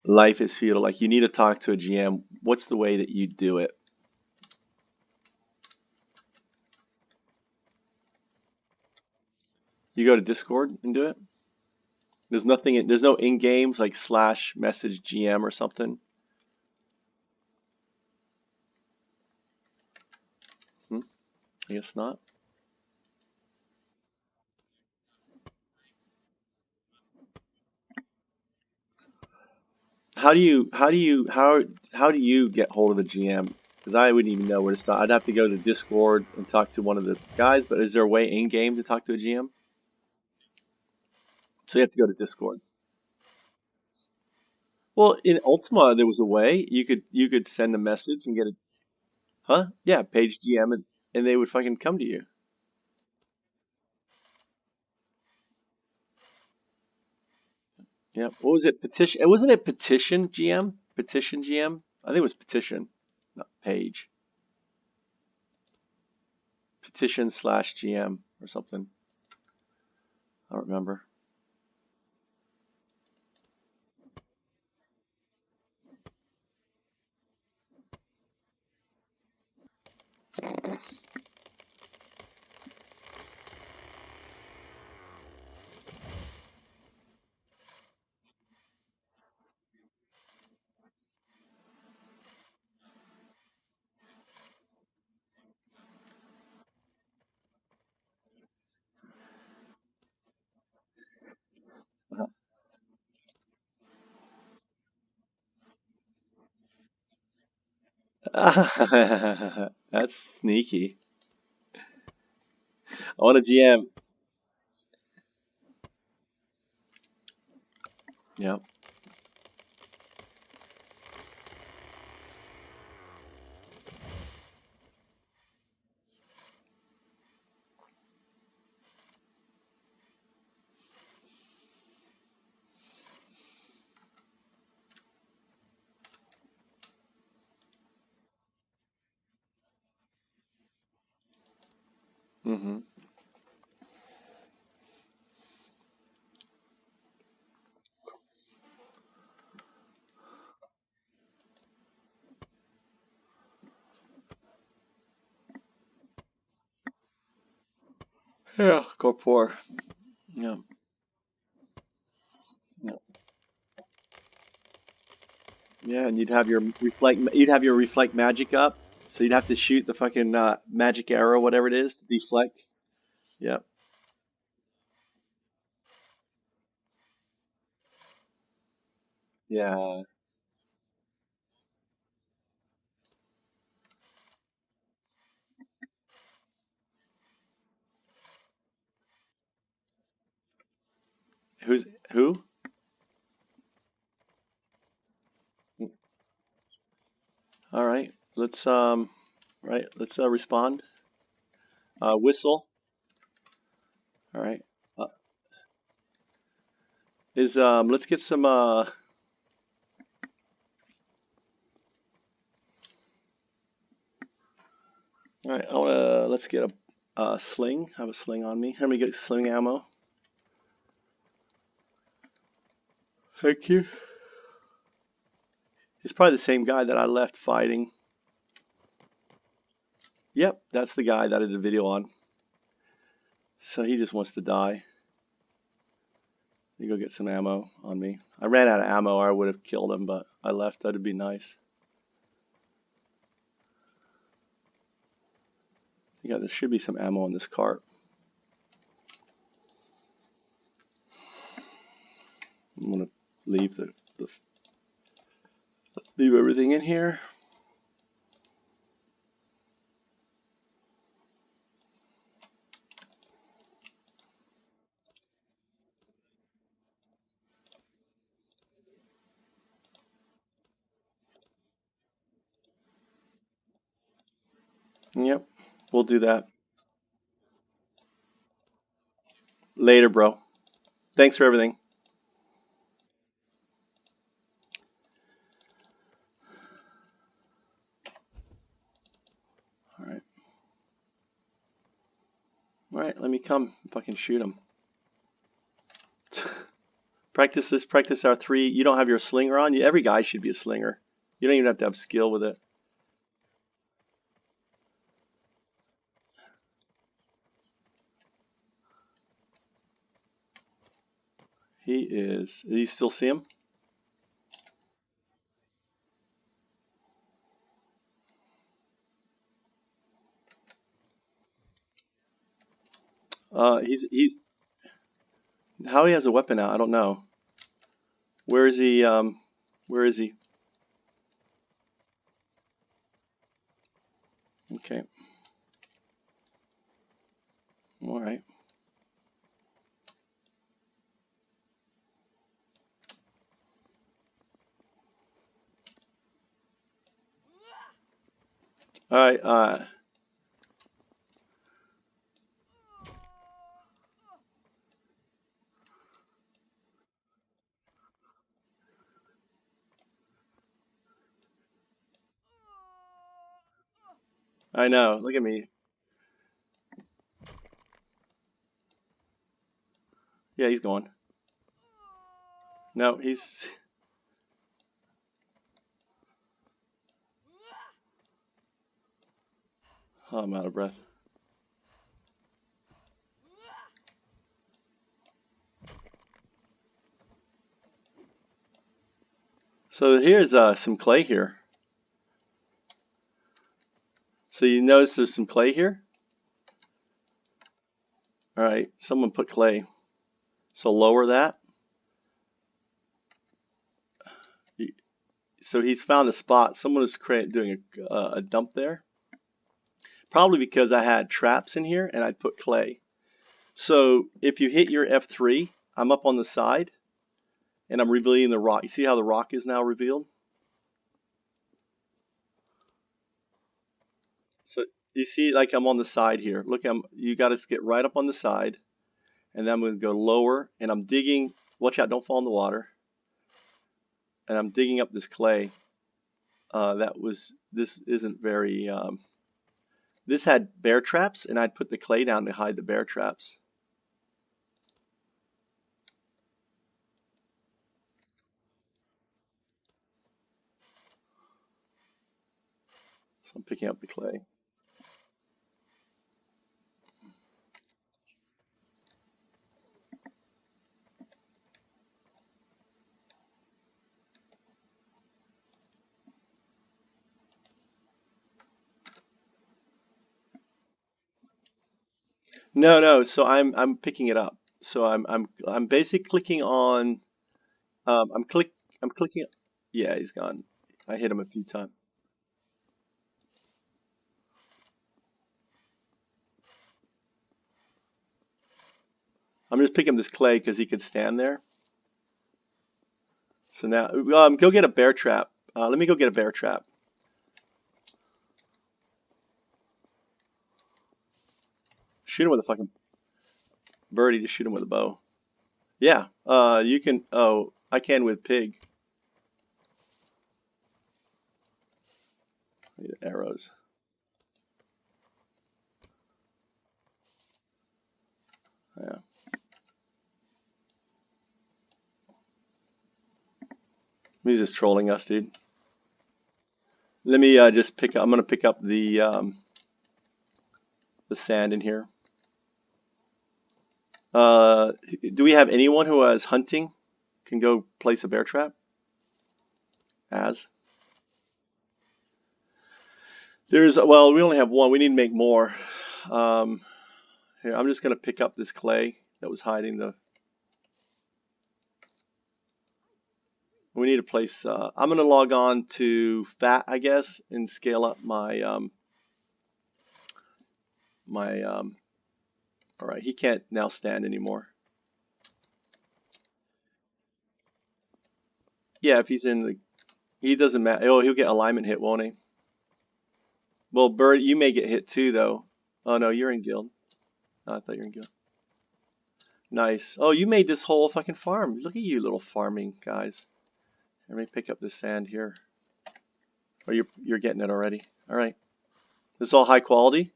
Life is futile. Like, you need to talk to a GM. What's the way that you do it? You go to Discord and do it? There's nothing, there's no in-games like slash message GM or something. I guess not. How do you get hold of a GM? Because I wouldn't even know where to start. I'd have to go to Discord and talk to one of the guys, but is there a way in game to talk to a GM? So you have to go to Discord. Well, in Ultima there was a way you could send a message and get a huh? Yeah, page GM and they would fucking come to you. Yeah. What was it? Petition? It wasn't it petition GM? Petition GM? I think it was petition, not page. Petition slash GM or something. I don't remember. That's sneaky. I want a GM. Yeah. Mm-hmm. Yeah, Corpor. Yeah. Yeah. Yeah, and you'd have your reflect magic up, so you'd have to shoot the fucking magic arrow, whatever it is, to deflect. Yeah. Yeah. Who's who? All right. Let's respond. Whistle. All right. Uh, is let's get some all right, let's get a sling. I have a sling on me. Let me get sling ammo. Thank you. It's probably the same guy that I left fighting. Yep, that's the guy that I did a video on. So he just wants to die. Let me go get some ammo on me. I ran out of ammo or I would have killed him, but I left. That'd be nice. Yeah, there should be some ammo in this cart. I'm gonna leave leave everything in here. Yep, we'll do that later, bro. Thanks for everything. All right. All right, let me come if I can shoot him. Practice this, practice R3. You don't have your slinger on. Every guy should be a slinger. You don't even have to have skill with it. He is. Do you still see him? He's how he has a weapon out, I don't know. Where is he? Where is he? Okay. All right. All right. I know. Look at me. Yeah, he's gone. No, he's. Oh, I'm out of breath. So here's some clay here. So you notice there's some clay here? All right, someone put clay. So lower that. So he's found a spot. Someone was doing a dump there. Probably because I had traps in here and I put clay. So if you hit your F3, I'm up on the side and I'm revealing the rock. You see how the rock is now revealed? So you see, like I'm on the side here. Look, you got to get right up on the side, and then I'm going to go lower, and I'm digging. Watch out, don't fall in the water. And I'm digging up this clay. This isn't very. This had bear traps, and I'd put the clay down to hide the bear traps. So I'm picking up the clay. No, no. So I'm picking it up. So I'm basically clicking on. I'm clicking. Yeah, he's gone. I hit him a few times. I'm just picking up this clay because he could stand there. So now, go get a bear trap. Let me go get a bear trap. Shoot him with a fucking birdie. Just shoot him with a bow. Yeah. You can. Oh, I can with pig. Arrows. Yeah. He's just trolling us, dude. Let me just pick up. I'm gonna pick up the sand in here. Do we have anyone who has hunting? Can go place a bear trap? Well, we only have one. We need to make more. Here, I'm just gonna pick up this clay that was hiding the. We need to place. I'm gonna log on to fat, I guess, and scale up my All right, he can't now stand anymore. Yeah, if he's in the, he doesn't matter. Oh, he'll get alignment hit, won't he? Well, Bird, you may get hit too, though. Oh no, you're in guild. Oh, I thought you were in guild. Nice. Oh, you made this whole fucking farm. Look at you, little farming guys. Let me pick up this sand here. Or you're getting it already. All right. This is all high quality.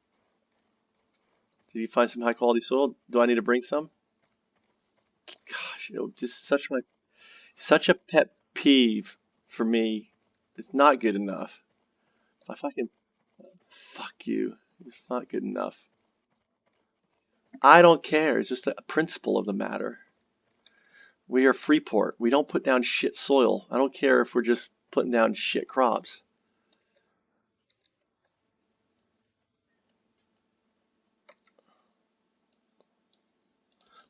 Did you find some high quality soil? Do I need to bring some? Gosh, this is such my Such a pet peeve for me. It's not good enough. I fucking fuck you. It's not good enough. I don't care. It's just a principle of the matter. We are Freeport. We don't put down shit soil. I don't care if we're just putting down shit crops.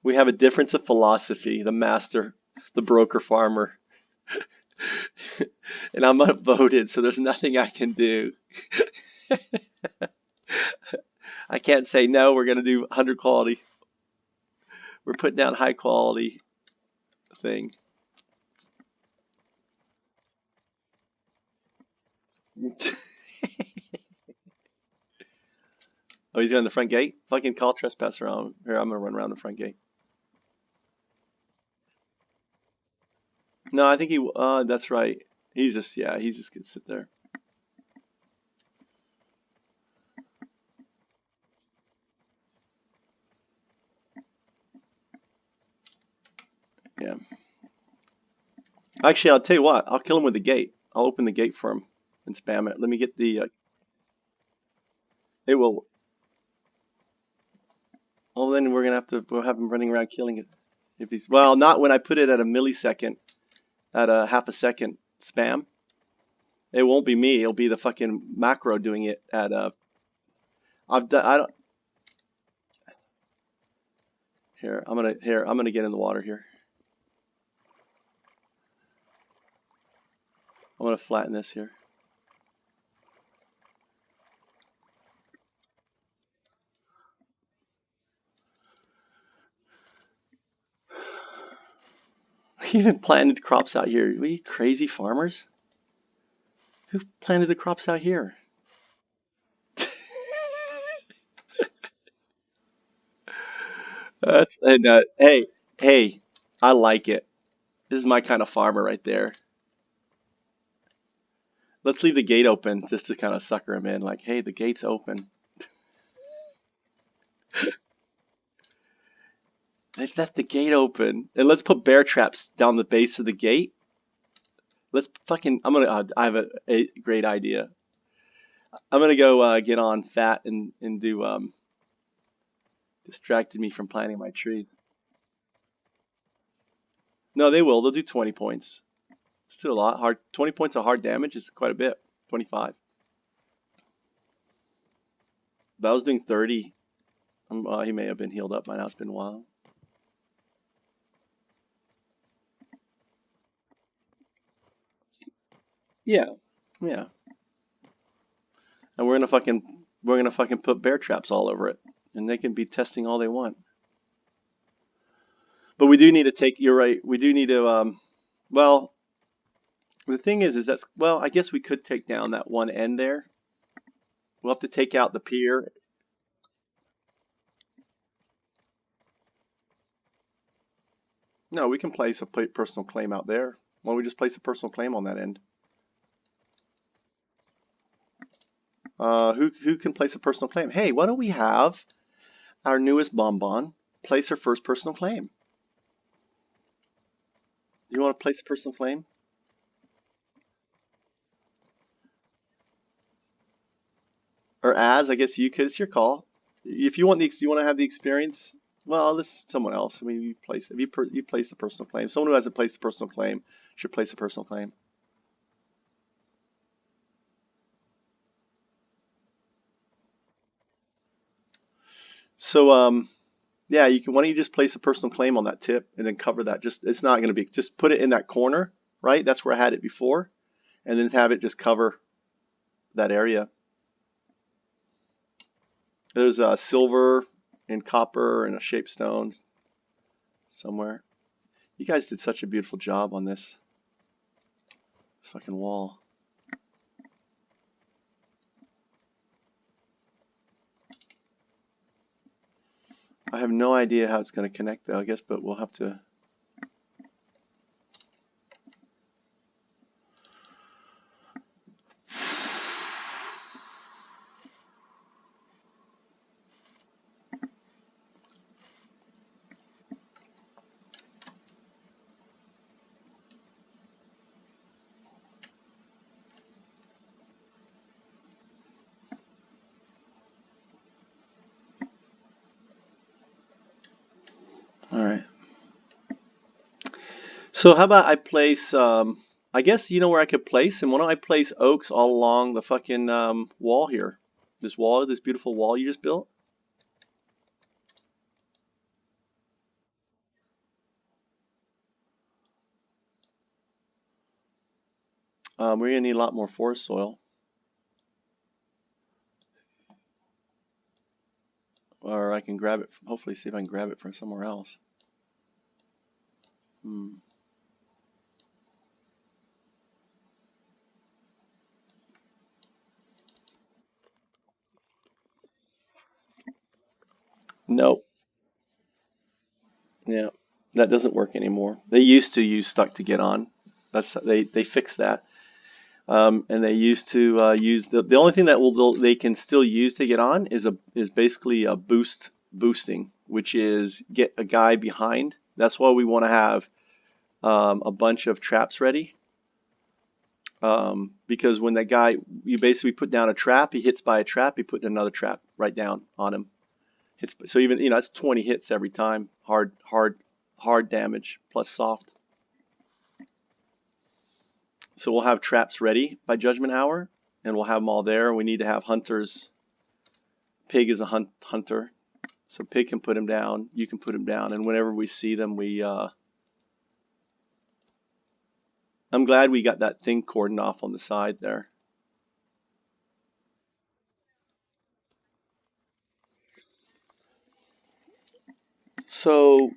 We have a difference of philosophy. The master, the broker farmer, and I'm outvoted, so there's nothing I can do. I can't say no. We're gonna do 100 quality. We're putting down high quality thing. Oh, he's going the front gate? Fucking call trespasser on. Here, I'm gonna run around the front gate. No, I think he, that's right. He's just, yeah, he's just gonna sit there. Yeah. Actually, I'll tell you what. I'll kill him with the gate. I'll open the gate for him and spam it. Let me get the, it will, well, then we're gonna have to, we'll have him running around killing it. If he's, well, not when I put it at a millisecond, at a half a second spam. It won't be me. It'll be the fucking macro doing it at I've done. I don't. Here, I'm gonna get in the water here. I'm gonna flatten this here. We even planted crops out here. Are you crazy farmers? Who planted the crops out here? And hey, hey, I like it. This is my kind of farmer right there. Let's leave the gate open just to kind of sucker him in. Like, hey, the gate's open. They left the gate open, and let's put bear traps down the base of the gate. Let's fucking. I'm gonna. I have a great idea. I'm gonna go get on fat and do distracted me from planting my trees. No, they will. They'll do 20 points. It's still a lot. Hard 20 points of hard damage is quite a bit. 25. But I was doing 30. He may have been healed up by now. It's been a while. Yeah, yeah. And we're gonna fucking put bear traps all over it, and they can be testing all they want. But we do need to take. You're right. We do need to. Well, the thing is that's well. I guess we could take down that one end there. We'll have to take out the pier. No, we can place a personal claim out there. Why don't we just place a personal claim on that end? Who can place a personal claim? Hey, why don't we have our newest bonbon place her first personal claim? Do you want to place a personal claim? Or as, I guess you could. It's your call. If you want you want to have the experience. Well, this is someone else. I mean, you place a personal claim. Someone who hasn't placed a personal claim should place a personal claim. So, yeah, you can. Why don't you just place a personal claim on that tip and then cover that? Just it's not going to be. Just put it in that corner, right? That's where I had it before, and then have it just cover that area. There's silver and copper and a shaped stone somewhere. You guys did such a beautiful job on this fucking wall. I have no idea how it's going to connect though, I guess, but we'll have to. So how about I place, I guess you know where I could place, and why don't I place oaks all along the fucking wall here? This wall, this beautiful wall you just built. We're gonna need a lot more forest soil, or I can grab it. Hopefully, see if I can grab it from somewhere else. Hmm. Nope. Yeah, that doesn't work anymore. They used to use stuck to get on. They fixed that. And they used to use the only thing that they can still use to get on is basically a boosting, which is get a guy behind. That's why we want to have a bunch of traps ready. Because when that guy, you basically put down a trap, he hits by a trap, you put another trap right down on him. Hits, so even it's 20 hits every time, hard damage plus soft. So we'll have traps ready by judgment hour, and we'll have them all there. We need to have hunters. Pig is a hunter, so Pig can put him down. You can put him down, and whenever we see them, we. I'm glad we got that thing cordoned off on the side there. So,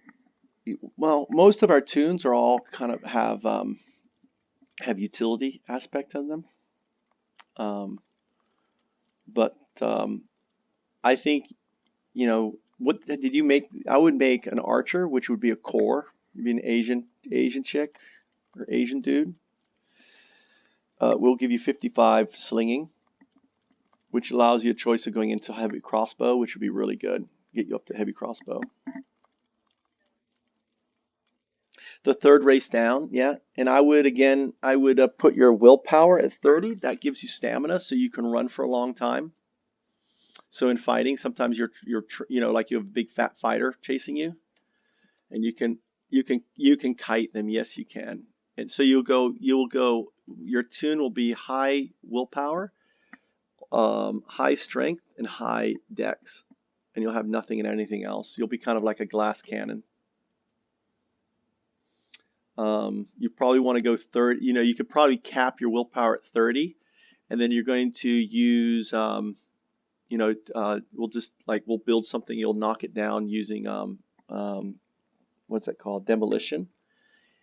well, most of our tunes are all kind of have utility aspect of them, um, but I think what did you make? I would make an archer, which would be a core, be an Asian chick or Asian dude. We'll give you 55 slinging, which allows you a choice of going into heavy crossbow, which would be really good. Get you up to heavy crossbow. The third race down, yeah. And I would put your willpower at 30. That gives you stamina, so you can run for a long time. So in fighting, sometimes like you have a big fat fighter chasing you, and you can kite them. Yes, you can. And so you'll go. Your tune will be high willpower, high strength, and high dex, and you'll have nothing and anything else. You'll be kind of like a glass cannon. You probably want to go 30. You could probably cap your willpower at 30, and then you're going to use, we'll build something. You'll knock it down using um, what's that called? Demolition,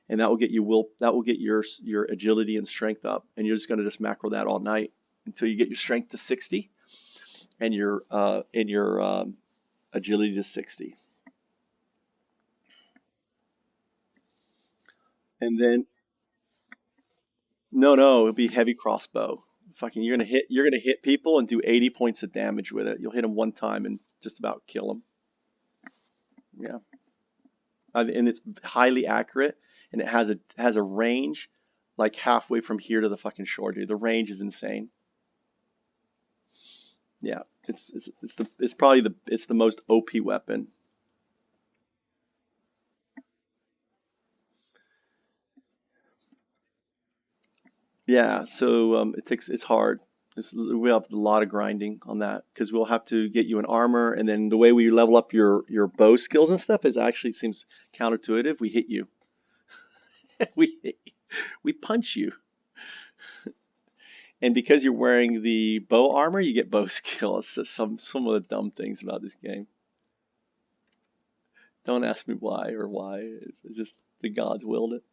and that will get your agility and strength up, and you're just going to just macro that all night until you get your strength to 60 and your agility to 60. And then no, it'll be heavy crossbow. Fucking, you're gonna hit people and do 80 points of damage with it. You'll hit them one time and just about kill them. Yeah, and it's highly accurate, and it has a range like halfway from here to the fucking shore, dude. The range is insane. Yeah, it's probably the most OP weapon. Yeah, so it's hard. We have a lot of grinding on that because we'll have to get you an armor, and then the way we level up your bow skills and stuff is actually seems counterintuitive. We hit you, we we punch you, and because you're wearing the bow armor, you get bow skills. So some of the dumb things about this game. Don't ask me why or why. It's just the gods willed it.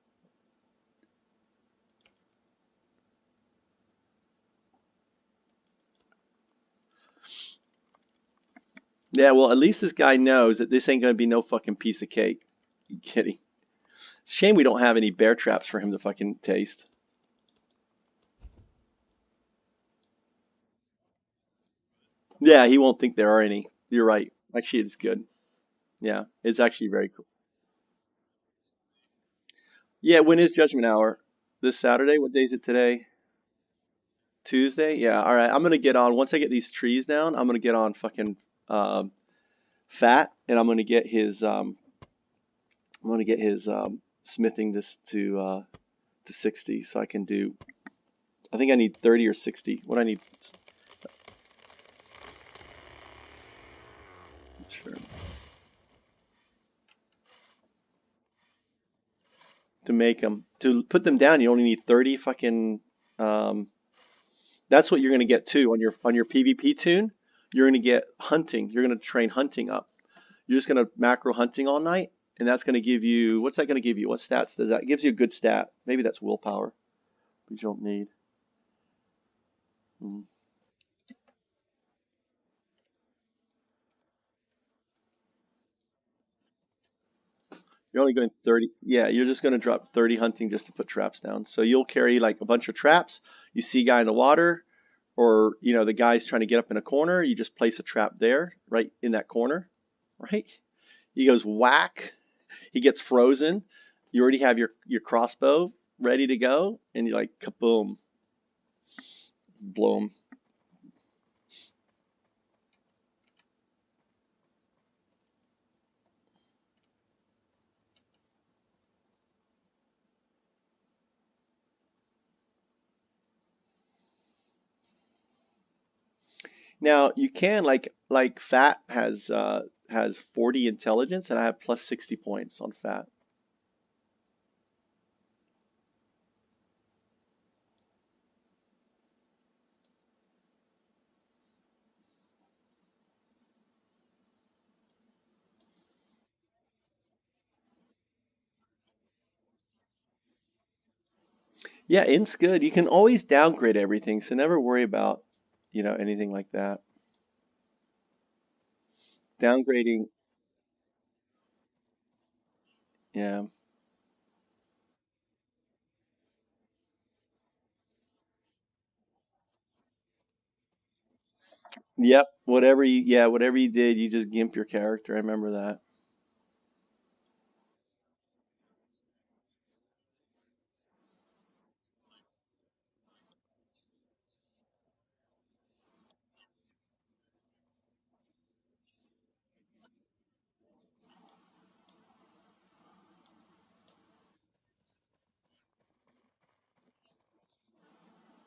Yeah, well, at least this guy knows that this ain't gonna be no fucking piece of cake. You kidding? It's a shame we don't have any bear traps for him to fucking taste. Yeah, he won't think there are any. You're right. Actually, it's good. Yeah, it's actually very cool. Yeah, when is Judgment Hour? This Saturday? What day is it today? Tuesday? Yeah, all right. I'm gonna get on once I get these trees down. I'm gonna get on fucking Fat, and I'm gonna get his smithing this to 60, so I can do. I think I need 30 or 60. What I need? Sure. To make them, to put them down, you only need 30 fucking. Um, that's what you're gonna get too on your PvP tune. You're gonna get hunting. You're gonna train hunting up. You're just gonna macro hunting all night, and that's gonna give you. What's that gonna give you? What stats does that? It gives you a good stat. Maybe that's willpower, but you don't need. Mm. You're only going 30. Yeah, you're just going to drop 30 hunting just to put traps down. So you'll carry like a bunch of traps. You see a guy in the water, or the guy's trying to get up in a corner. You just place a trap there, right in that corner, right? He goes whack. He gets frozen. You already have your crossbow ready to go, and you're like kaboom, blow him. Now you can like Fat has 40 intelligence, and I have plus 60 points on Fat. Yeah, int's good. You can always downgrade everything, so never worry about, anything like that. Downgrading, yeah. Yep, whatever you did, you just gimp your character. I remember that.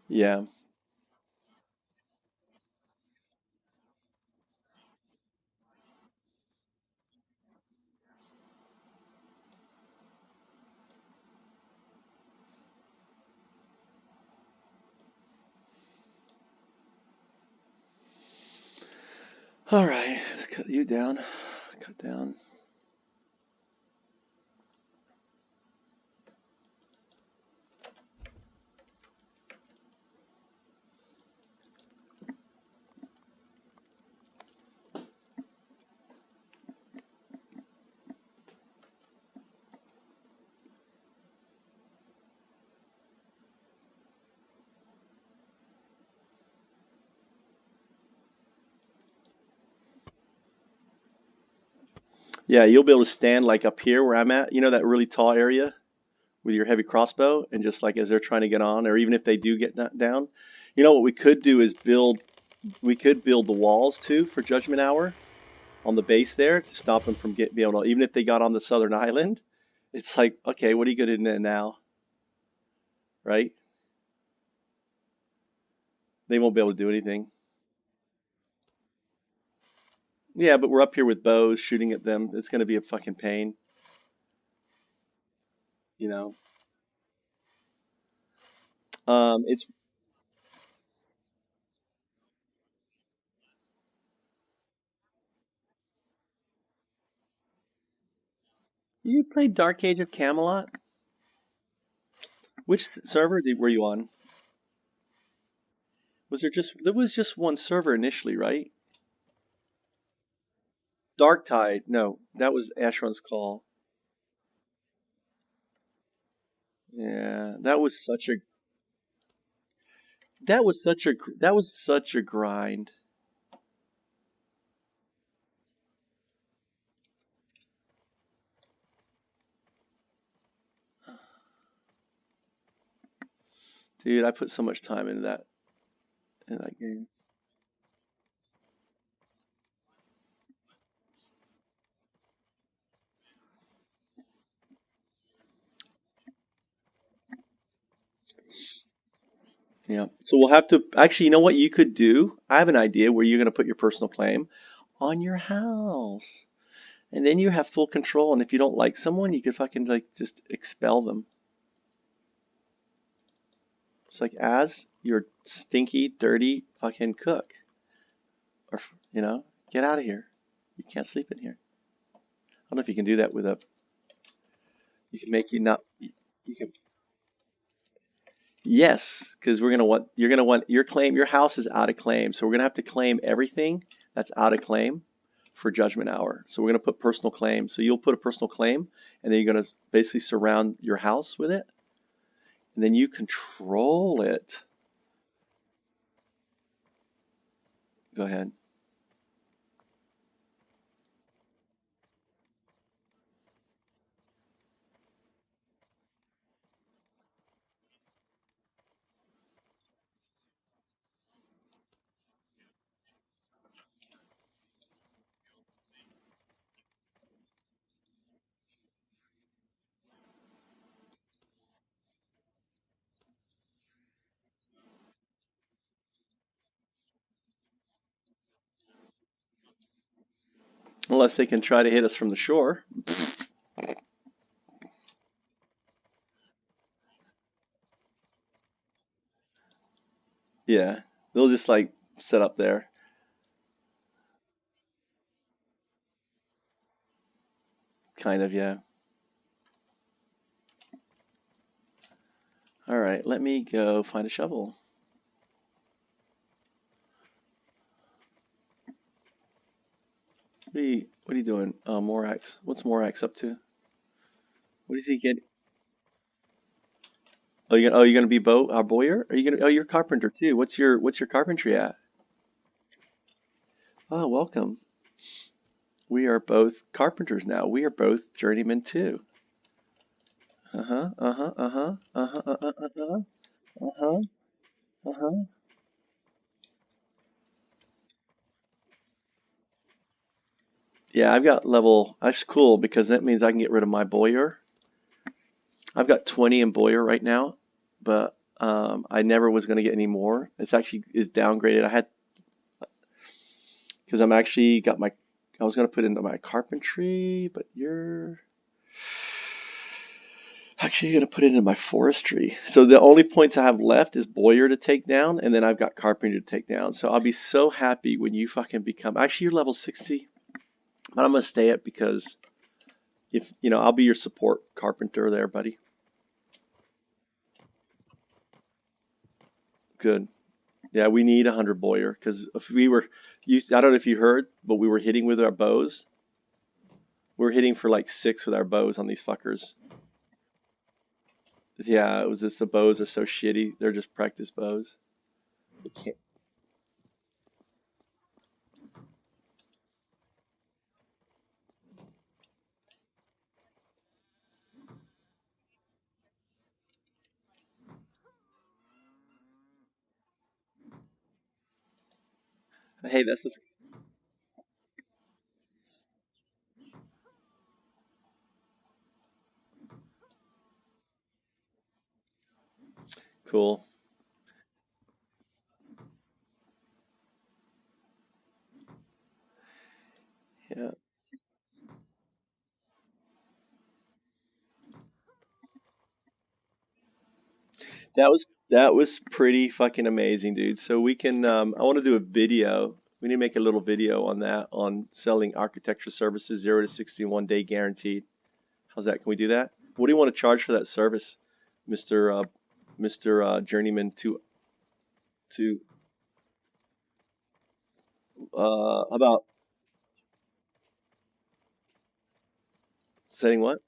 Yeah. All right, let's cut you down. Cut down. Yeah, you'll be able to stand like up here where I'm at. You know that really tall area with your heavy crossbow, and just like as they're trying to get on, or even if they do get down, what we could do is build. We could build the walls too for Judgment Hour on the base there to stop them from being able to, even if they got on the southern island, it's like, okay, what are you going to do now, right? They won't be able to do anything. Yeah, but we're up here with bows shooting at them. It's going to be a fucking pain, you know. It's You played Dark Age of Camelot? Which server were you on? There was just one server initially, right? Dark Tide. No, that was Asheron's Call. Yeah, that was such a grind. Dude, I put so much time into that game. Yeah. So we'll have to actually, you know what you could do? I have an idea where you're going to put your personal claim on your house. And then you have full control. And if you don't like someone, you could fucking like just expel them. It's like as your stinky, dirty fucking cook. Or, get out of here. You can't sleep in here. I don't know if you can do that with a, you can make you not, you can, yes, because you're going to want your claim, your house is out of claim. So we're going to have to claim everything that's out of claim for judgment hour. So we're going to put personal claim. So you'll put a personal claim and then you're going to basically surround your house with it. And then you control it. Go ahead. Unless they can try to hit us from the shore. Yeah. They'll just like set up there. Kind of, yeah. All right, let me go find a shovel. What are you doing? Morax. What's Morax up to? What is he getting? You're gonna be our bowyer? Are you gonna? Oh, you're a carpenter too. What's your carpentry at? Oh, welcome. We are both carpenters now. We are both journeymen too. Uh-huh. Uh-huh. Uh-huh. Uh-huh. Uh-huh. Uh-huh. Uh-huh. Uh-huh. Yeah, I've got level. That's cool because that means I can get rid of my bowyer. I've got 20 in bowyer right now, but I never was going to get any more. It's downgraded. I had because I'm actually got my. I was going to put into my carpentry, but you're actually going to put it into my forestry. So the only points I have left is bowyer to take down, and then I've got carpentry to take down. So I'll be so happy when you fucking become. Actually, you're level 60, but I'm going to stay it because if I'll be your support carpenter there, buddy. Good. Yeah, we need 100 bowyer because if we were, I don't know if you heard, but we were hitting with our bows. We were hitting for like 6 with our bows on these fuckers. Yeah, it was just the bows are so shitty. They're just practice bows. You can't. Hey, that's just cool. Yeah, that was pretty fucking amazing, dude. So we can. I want to do a video. We need to make a little video on that on selling architecture services 0 to 61 day guaranteed. How's that? Can we do that? What do you want to charge for that service, Mister Mister Journeyman? To about saying what?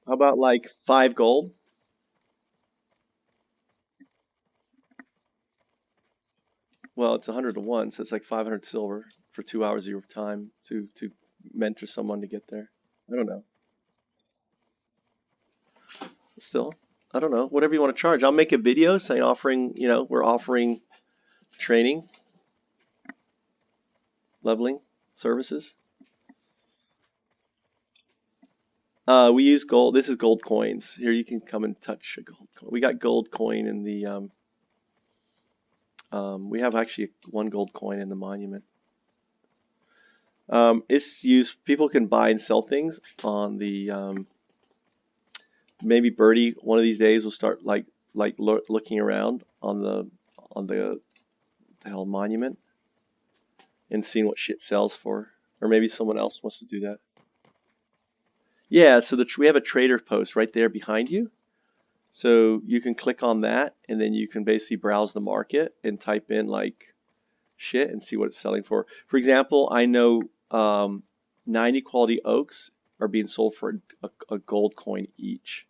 How about like 5 gold? Well, it's 100 to 1, so it's like 500 silver for 2 hours of your time to mentor someone to get there. I don't know. Still, I don't know. Whatever you want to charge. I'll make a video saying we're offering training, leveling services. We use gold. This is gold coins. Here, you can come and touch a gold coin. We got gold coin in the. We have actually one gold coin in the monument. It's used. People can buy and sell things on the. Maybe Birdie one of these days will start looking around on the hell monument and seeing what shit sells for, or maybe someone else wants to do that. Yeah, so we have a trader post right there behind you. So you can click on that, and then you can basically browse the market and type in like shit and see what it's selling for. For example, I know 90 quality oaks are being sold for a gold coin each.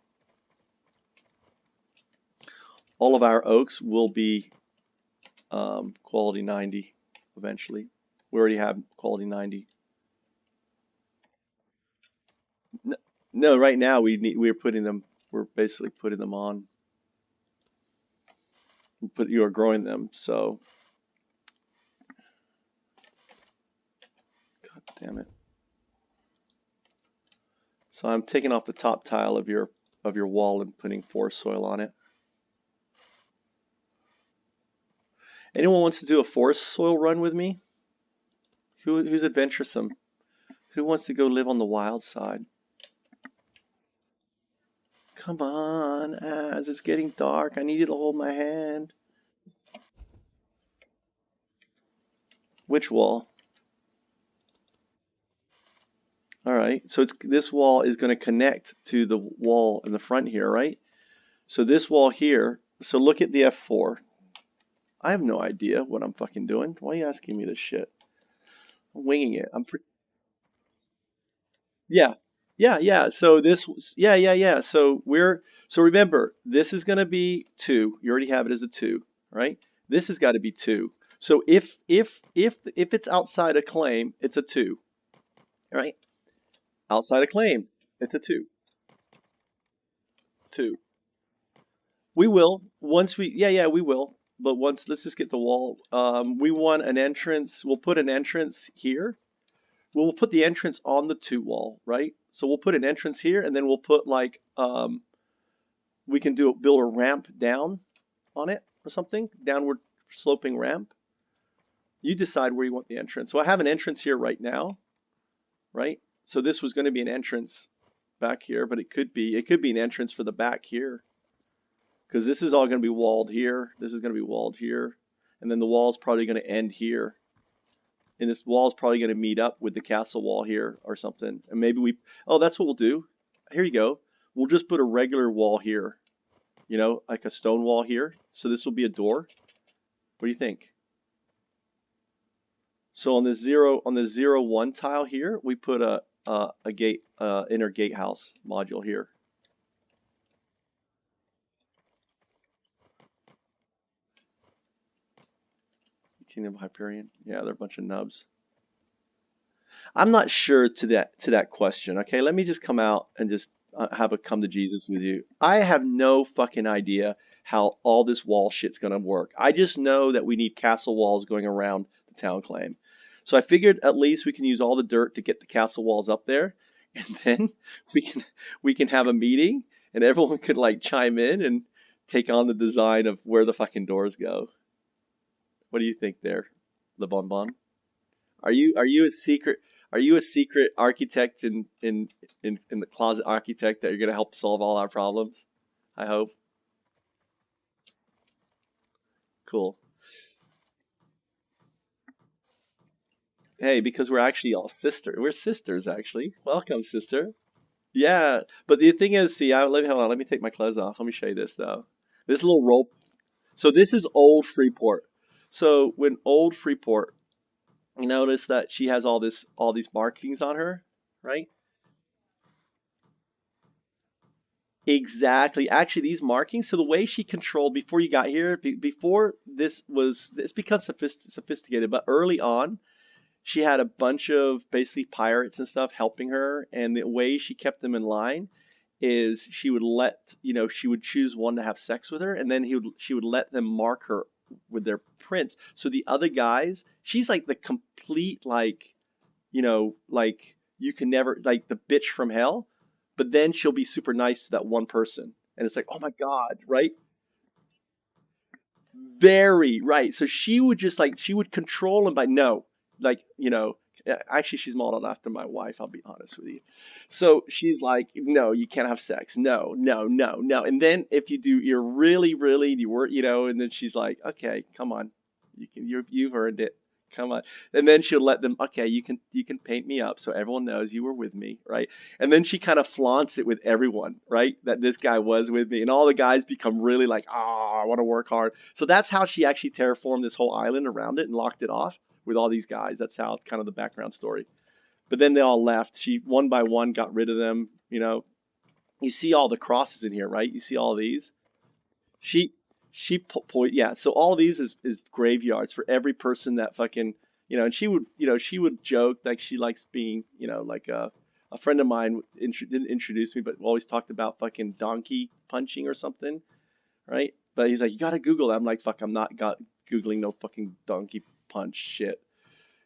All of our oaks will be quality 90 eventually. We already have quality 90. No, right now we're basically putting them on. You are growing them, so God damn it. So I'm taking off the top tile of your wall and putting forest soil on it. Anyone wants to do a forest soil run with me? Who's adventuresome? Who wants to go live on the wild side? Come on, as it's getting dark. I need you to hold my hand. Which wall? All right, so this wall is going to connect to the wall in the front here, right? So this wall here, so look at the F4. I have no idea what I'm fucking doing. Why are you asking me this shit? I'm winging it. Yeah. Yeah. So yeah. So remember, this is going to be 2. You already have it as a 2, right? This has got to be 2. So if it's outside a claim, it's a 2, right? Outside a claim, it's a 2. 2. We will once we yeah, we will. But once let's just get the wall. We want an entrance. We'll put an entrance here. We'll put the entrance on the 2 wall, right? So we'll put an entrance here, and then we'll put like we can build a ramp down on it or something, downward sloping ramp. You decide where you want the entrance. So I have an entrance here right now, right? So this was going to be an entrance back here, but it could be an entrance for the back here, because this is all going to be walled here. This is going to be walled here, and then the wall is probably going to end here. And this wall is probably going to meet up with the castle wall here or something. And maybe that's what we'll do. Here you go. We'll just put a regular wall here, like a stone wall here. So this will be a door. What do you think? So on the 0, 1 tile here, we put a gate, inner gatehouse module here. Kingdom of Hyperion. Yeah, they're a bunch of nubs. I'm not sure to that question. Okay, let me just come out and just have a come to Jesus with you. I have no fucking idea how all this wall shit's gonna work. I just know that we need castle walls going around the town claim. So I figured at least we can use all the dirt to get the castle walls up there, and then we can have a meeting and everyone could like chime in and take on the design of where the fucking doors go. What do you think there, Le Bonbon? Are you a secret architect in the closet architect that you're gonna help solve all our problems? I hope. Cool. Hey, because we're actually all we're sisters actually. Welcome, sister. Yeah, but the thing is, see, hold on, let me take my clothes off. Let me show you this though. This little rope. So this is old Freeport. So when old Freeport, you notice that she has all these markings on her, right? Exactly. Actually, these markings, so the way she controlled before you got here, before it's become sophisticated, but early on, she had a bunch of basically pirates and stuff helping her, and the way she kept them in line is she would choose one to have sex with her, and then she would let them mark her with their prints. So the other guys, she's like the complete like, like you can never like the bitch from hell. but then she'll be super nice to that one person, and it's like, oh my God, right? Very right. So she would just like she would control him by no, like actually she's modeled after my wife. I'll be honest with you. So she's like, no, you can't have sex. No, no, no, no. And then if you do, you're really, really you were, and then she's like, okay, come on, you've earned it. Come on. And then she'll let them, okay, you can paint me up so everyone knows you were with me, right? And then she kind of flaunts it with everyone, right? That this guy was with me. And all the guys become really like, oh, I want to work hard. So that's how she actually terraformed this whole island around it and locked it off with all these guys. That's how kind of the background story. But then they all left. She one by one got rid of them. You see all the crosses in here, right? You see all these. She yeah. So all these is graveyards for every person that fucking and she would joke like she likes being like a friend of mine didn't introduce me but always talked about fucking donkey punching or something, right? But he's like, you gotta Google that. I'm like, fuck, I'm not got googling no fucking donkey punch shit.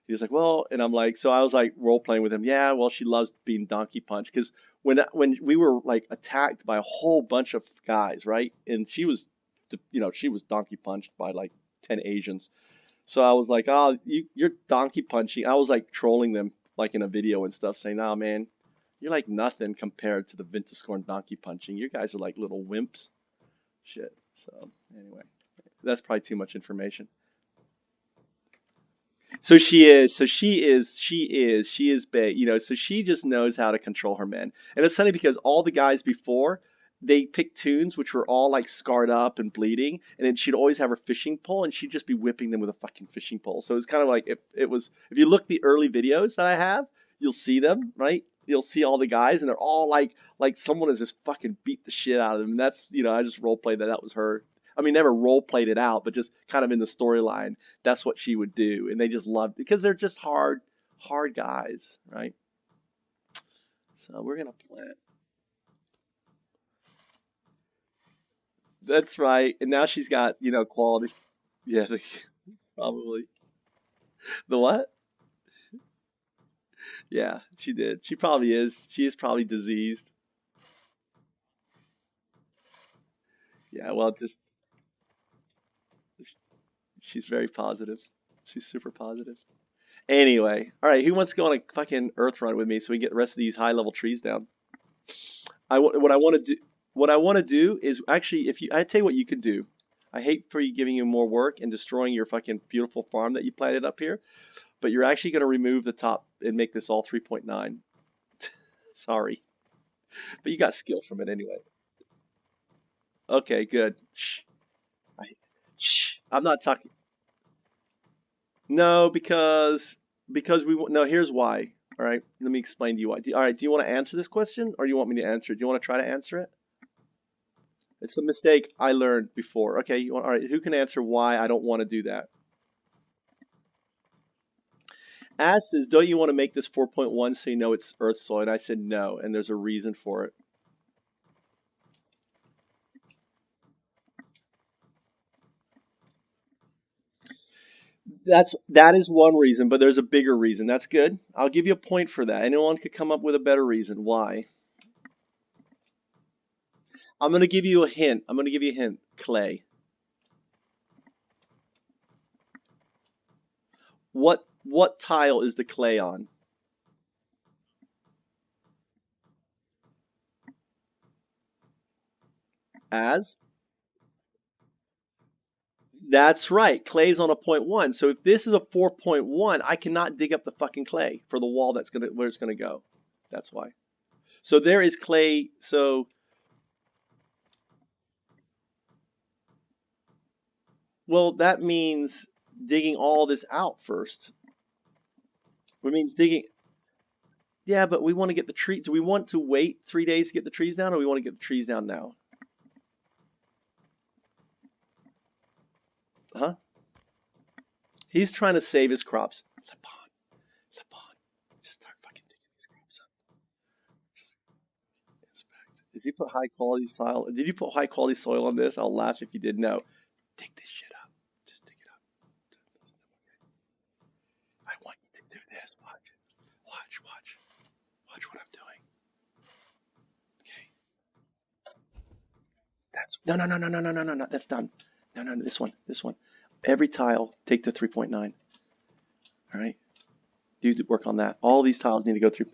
He was like, well, and I'm like, so I was like role playing with him. Yeah, well, she loves being donkey punched because when we were like attacked by a whole bunch of guys, right? And she was donkey punched by like 10 Asians. So I was like, oh, you're donkey punching. I was like trolling them like in a video and stuff, saying, nah, man, you're like nothing compared to the Vintascorn donkey punching. You guys are like little wimps. Shit. So anyway, that's probably too much information. So she is, so she is big, so she just knows how to control her men. And it's funny because all the guys before, they picked tunes which were all like scarred up and bleeding, and then she'd always have her fishing pole and she'd just be whipping them with a fucking fishing pole. So it's kind of like if you look the early videos that I have, you'll see them, right? You'll see all the guys and they're all like someone has just fucking beat the shit out of them. And that's, I just role played that was her. I mean, never role played it out, but just kind of in the storyline that's what she would do, and they just loved because they're just hard guys, right? So we're gonna plant. That's right. And now she's got quality. Yeah, probably the what? Yeah, she did. She probably is. She is probably diseased. Yeah, well, just she's very positive. She's super positive. Anyway, all right. Who wants to go on a fucking Earth run with me so we get the rest of these high level trees down? What I want to do is actually if you I tell you what you can do. I hate for you giving you more work and destroying your fucking beautiful farm that you planted up here, but you're actually going to remove the top and make this all 3.9. Sorry, but you got skill from it anyway. Okay, good. Shh. I, shh. I'm not talking. No, because no. Here's why. All right, let me explain to you why. All right, do you want to answer this question or do you want me to answer it? Do you want to try to answer it? It's a mistake I learned before. Okay, all right, who can answer why I don't want to do that? As says, don't you want to make this 4.1 so you know it's earth soil? And I said no, and there's a reason for it. That is one reason, but there's a bigger reason. That's good. I'll give you a point for that. Anyone could come up with a better reason. Why? I'm gonna give you a hint. I'm gonna give you a hint. Clay. What tile is the clay on? As? That's right. Clay's on a point one. So if this is a 4.1, I cannot dig up the fucking clay for the wall that's gonna where it's gonna go. That's why. So there is clay. So well, that means digging all this out first. It means digging. Yeah, but we want to get the tree. Do we want to wait 3 days to get the trees down, or we want to get the trees down now? Huh? He's trying to save his crops. Lipon, Lipon, just start fucking digging these crops up. Just inspect. Does he put high quality soil? Did you put high quality soil on this? I'll laugh if you did. No. Dig this shit up. Just dig it up. I want you to do this. Watch. Watch. Watch. Watch what I'm doing. No, no, no, no, no, no, no, no, no. That's done. No, no, this one, this one. Every tile, take the 3.9. All right. You work on that. All these tiles need to go through.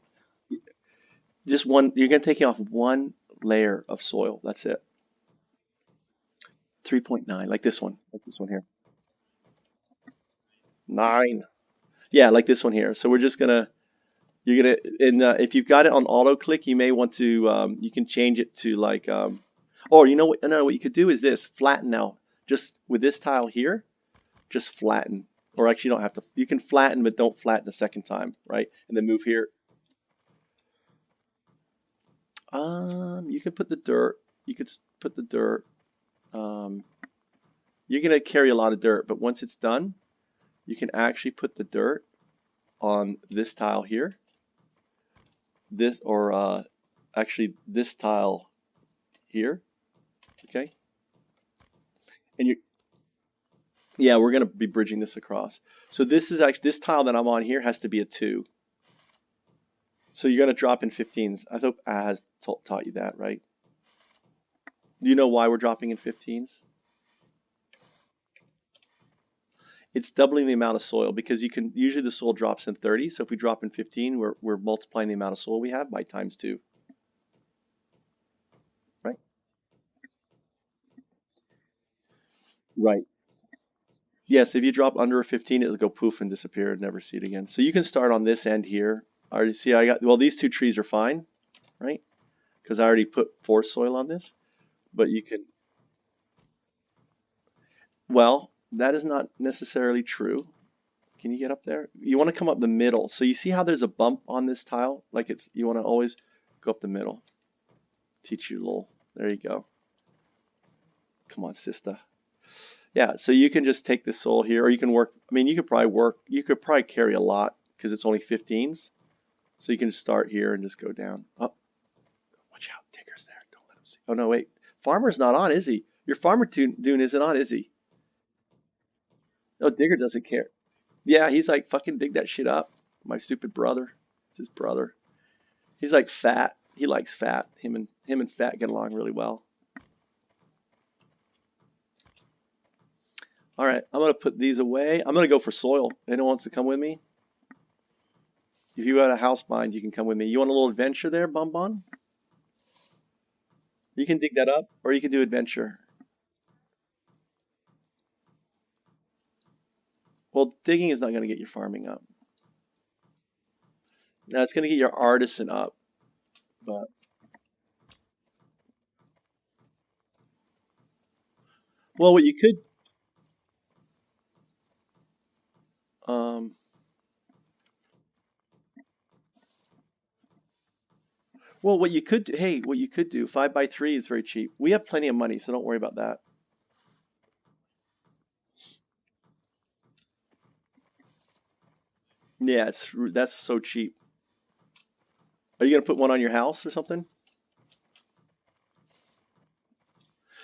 Just one. You're gonna take off one layer of soil. That's it. 3.9, like this one. Like this one here. 9. Yeah, like this one here. So we're just gonna. You're gonna. And if you've got it on auto click, you may want to. You can change it to like. Or you know what? No, what you could do is this. Flatten now. Just with this tile here. Just flatten. Or actually, you don't have to. You can flatten, but don't flatten the second time, right? And then move here. You can put the dirt. You could put the dirt. Um, you're gonna carry a lot of dirt, but once it's done, you can actually put the dirt on this tile here. This or actually this tile here. Okay, and you yeah, we're gonna be bridging this across. So this is actually this tile that I'm on here has to be a 2. So you're gonna drop in 15s. I hope I has taught you that, right? Do you know why we're dropping in 15s? It's doubling the amount of soil because you can usually the soil drops in 30. So if we drop in 15, we're multiplying the amount of soil we have by times 2, right? Right. Yes, if you drop under a 15, it'll go poof and disappear and never see it again. So you can start on this end here. I already see I got, well, these 2 trees are fine, right? Because I already put forest soil on this, but you can, well, that is not necessarily true. Can you get up there? You want to come up the middle. So you see how there's a bump on this tile? Like it's, you want to always go up the middle. Teach you a little, there you go. Come on, sister. Yeah, so you can just take this soil here, or you can work, I mean, you could probably carry a lot because it's only 15s. So you can just start here and just go down. Oh, watch out, Digger's there. Don't let him see. Oh, no, wait. Farmer's not on, is he? Your farmer dune isn't on, is he? No, Digger doesn't care. Yeah, he's like, fucking dig that shit up. My stupid brother. It's his brother. He's like fat. He likes fat. Him and fat get along really well. All right, I'm gonna put these away. I'm gonna go for soil. Anyone wants to come with me? If you got a house bind, you can come with me. You want a little adventure there, Bonbon? You can dig that up, or you can do adventure. Well, digging is not gonna get your farming up. Now it's gonna get your artisan up, but well, what you could, um, well, what you could do, hey, what you could do, 5x3 is very cheap. We have plenty of money, so don't worry about that. Yeah, that's so cheap. Are you gonna put one on your house or something?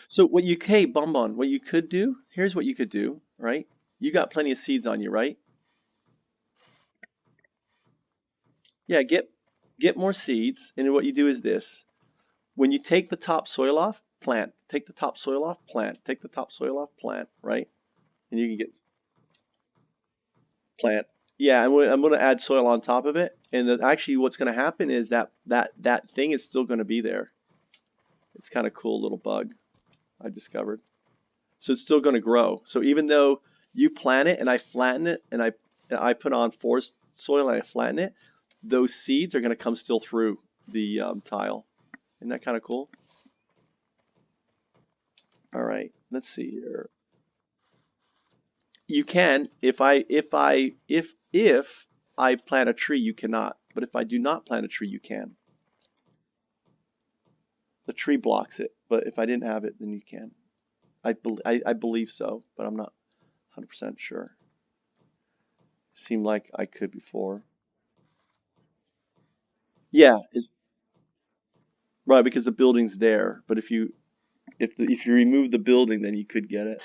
So what you, hey, Bonbon, what you could do, here's what you could do, right? You got plenty of seeds on you, right? Yeah, get more seeds, and what you do is this. When you take the topsoil off, plant. Take the topsoil off, plant. Take the topsoil off, plant, right? And you can get plant. Yeah, I'm gonna add soil on top of it, and then actually what's gonna happen is that thing is still gonna be there. It's kind of cool little bug I discovered. So it's still gonna grow. So even though you plant it and I flatten it and I put on forest soil and I flatten it, those seeds are gonna come still through the tile. Isn't that kind of cool? All right, let's see here. You can if I plant a tree, you cannot. But if I do not plant a tree, you can. The tree blocks it, but if I didn't have it, then you can. I believe so, but I'm not 100% sure. Seemed like I could before. Yeah, it's right because the building's there. But if you remove the building, then you could get it.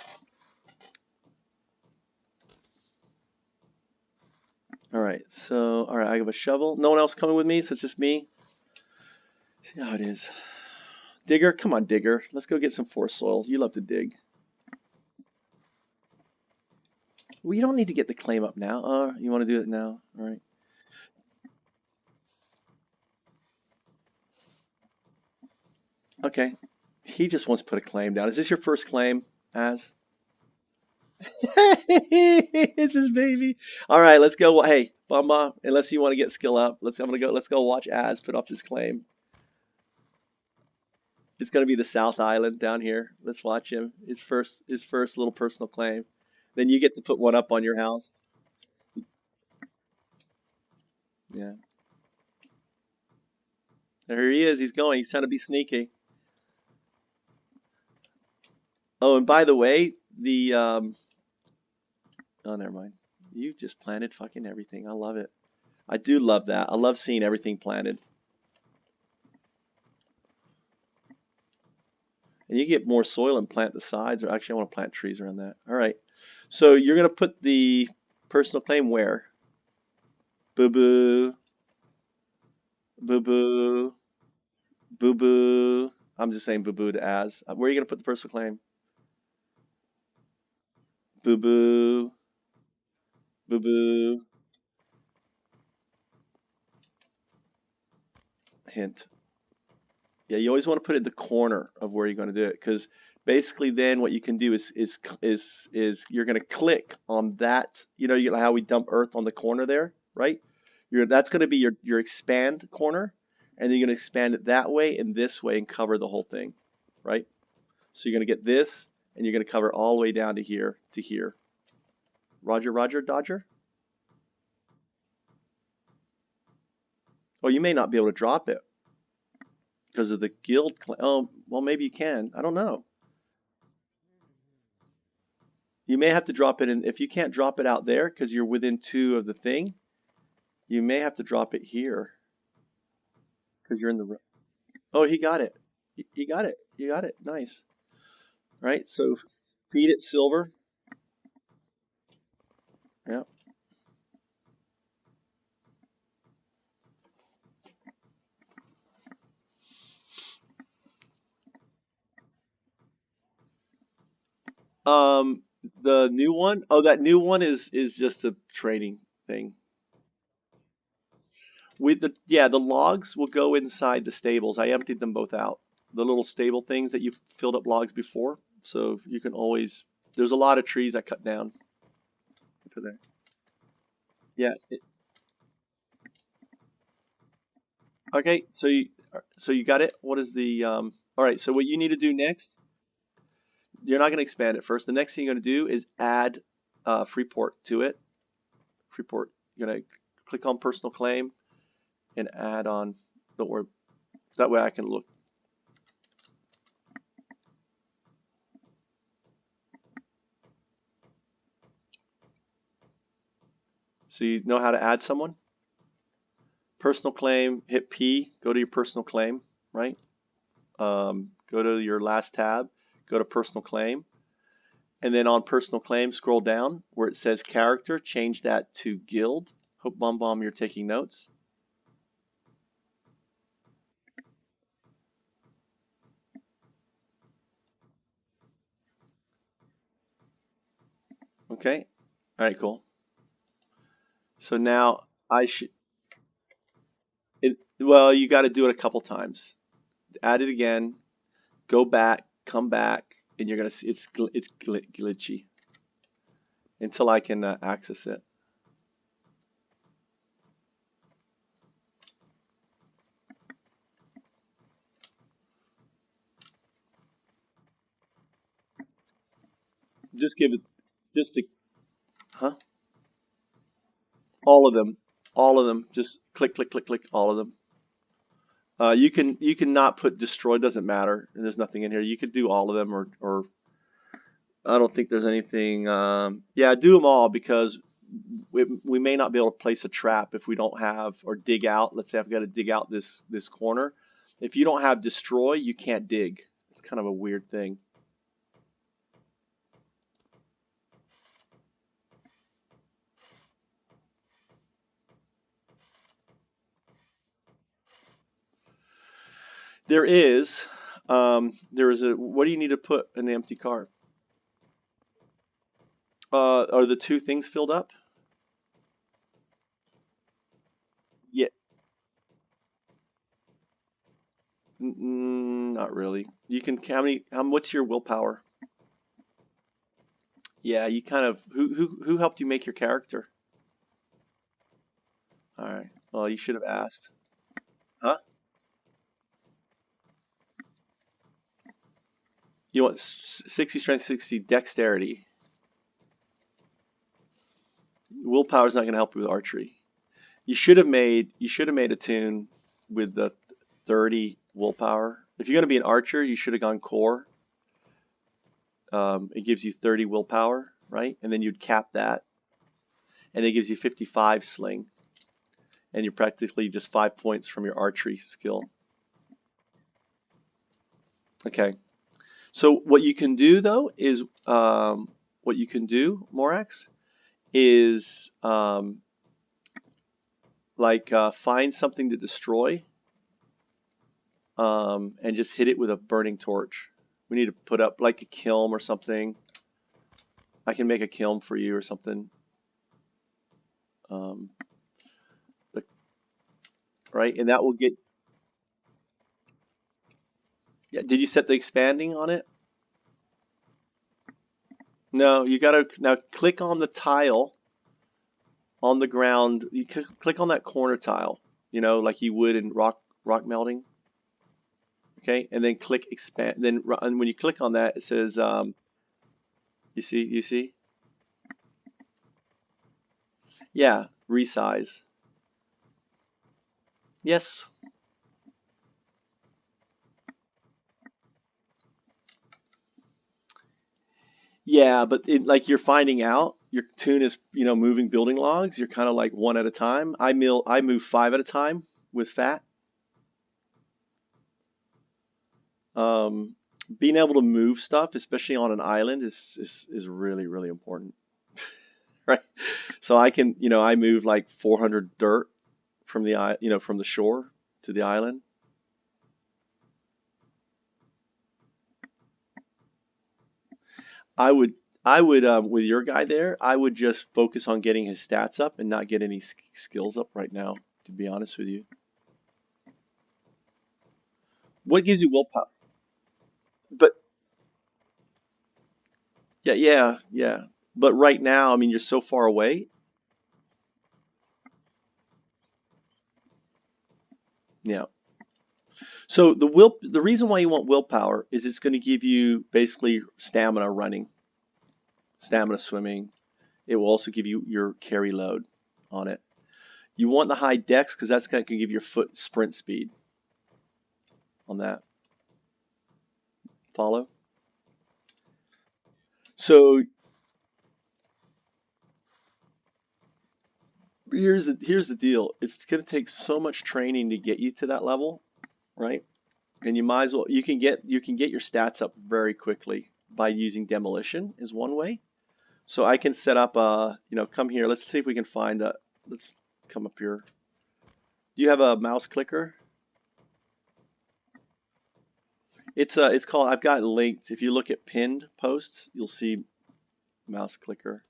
All right, so all right, I have a shovel. No one else coming with me, so it's just me. See how it is. Digger, come on, Digger. Let's go get some forest soil. You love to dig. We don't need to get the claim up now. You want to do it now? All right. Okay. He just wants to put a claim down. Is this your first claim, Az? It's his baby. All right, let's go. Hey, Bamba, unless you want to get skill up, let's go watch Az put up his claim. It's gonna be the South Island down here. Let's watch him. His first little personal claim. Then you get to put one up on your house. Yeah. There he is. He's going. He's trying to be sneaky. Oh, and by the way, oh, never mind. You just planted fucking everything. I love it. I do love that. I love seeing everything planted. And you get more soil and plant the sides, or actually I want to plant trees around that. All right. So you're going to put the personal claim where? Boo boo. Boo boo. Boo boo. I'm just saying boo boo to Az. Where are you going to put the personal claim? Boo boo. Boo boo. Hint. Yeah, you always want to put it in the corner of where you're going to do it, because basically then what you can do is you're going to click on that. You know how we dump earth on the corner there, right? That's going to be your expand corner, and then you're going to expand it that way and this way and cover the whole thing, right? So you're going to get this, and you're going to cover all the way down to here to here. Roger, Roger, Dodger. Oh, you may not be able to drop it because of the guild. Oh, well, maybe you can. I don't know. You may have to drop it in. If you can't drop it out there because you're within 2 of the thing, you may have to drop it here because you're in the. Oh, he got it. He got it. You got it. Nice. Right. So feed it silver. Yeah. Um, the new one. Oh, that new one is just a trading thing. With the logs will go inside the stables. I emptied them both out. The little stable things that you filled up logs before, so you can always. There's a lot of trees I cut down for there. Yeah. Okay. So you got it. What is the All right. So what you need to do next? You're not going to expand it first. The next thing you're going to do is add Freeport to it. Freeport. You're going to click on personal claim and add on. Don't worry. That way I can look. So you know how to add someone? Personal claim, hit P, go to your personal claim, right? Go to your last tab, go to personal claim, and then on personal claim, scroll down where it says character, change that to guild. Hope Bomb Bomb you're taking notes. Okay. All right, cool. So now I should. Well, you got to do it a couple times. Add it again. Go back. Come back, and you're gonna see it's glitchy until I can access it. Just give it. Just to, huh? All of them. All of them. Just click, click, click, click. All of them. You can not put destroy. Doesn't matter. There's nothing in here. You could do all of them, or I don't think there's anything. Yeah, do them all because we may not be able to place a trap if we don't have or dig out. Let's say I've got to dig out this corner. If you don't have destroy, you can't dig. It's kind of a weird thing. There is. There is a. What do you need to put in the empty cart? Are the two things filled up? Yeah. Not really. You can. How many? What's your willpower? Yeah. You kind of. Who helped you make your character? All right. Well, you should have asked. Huh? You want 60 strength, 60 dexterity. Willpower is not going to help you with archery. You should have made. You should have made a tune with the 30 willpower. If you're going to be an archer, you should have gone core. It gives you 30 willpower, right? And then you'd cap that, and it gives you 55 sling, and you're practically just 5 points from your archery skill. Okay. So what you can do though is what you can do, Morax, is find something to destroy and just hit it with a burning torch. We need to put up like a kiln or something. I can make a kiln for you or something. Right, and that will get. Yeah, did you set the expanding on it? No, you gotta now click on the tile on the ground. You click on that corner tile, like you would in rock melting. Okay, and then click expand. Then and when you click on that, it says, you see? Yeah, resize. Yes. Yeah, but like you're finding out your tune is, moving building logs. You're kind of like one at a time. I move 5 at a time with fat. Um, Being able to move stuff, especially on an island, is really, really important, right? So I can, I move like 400 dirt from from the shore to the island. I would, with your guy there, I would just focus on getting his stats up and not get any skills up right now, to be honest with you. What gives you willpower? But yeah, yeah, yeah. But right now, I mean, you're so far away. Yeah. So the reason why you want willpower is it's going to give you basically stamina running, stamina swimming. It will also give you your carry load on it. You want the high dex because that's going to give your foot sprint speed on that. Follow? So here's the deal. It's going to take so much training to get you to that level, right? And you might as well you can get your stats up very quickly by using demolition is one way. So I can set up come here. Let's see if we can find a. Let's come up here. Do you have a mouse clicker? It's called. I've got linked. If you look at pinned posts, you'll see mouse clicker.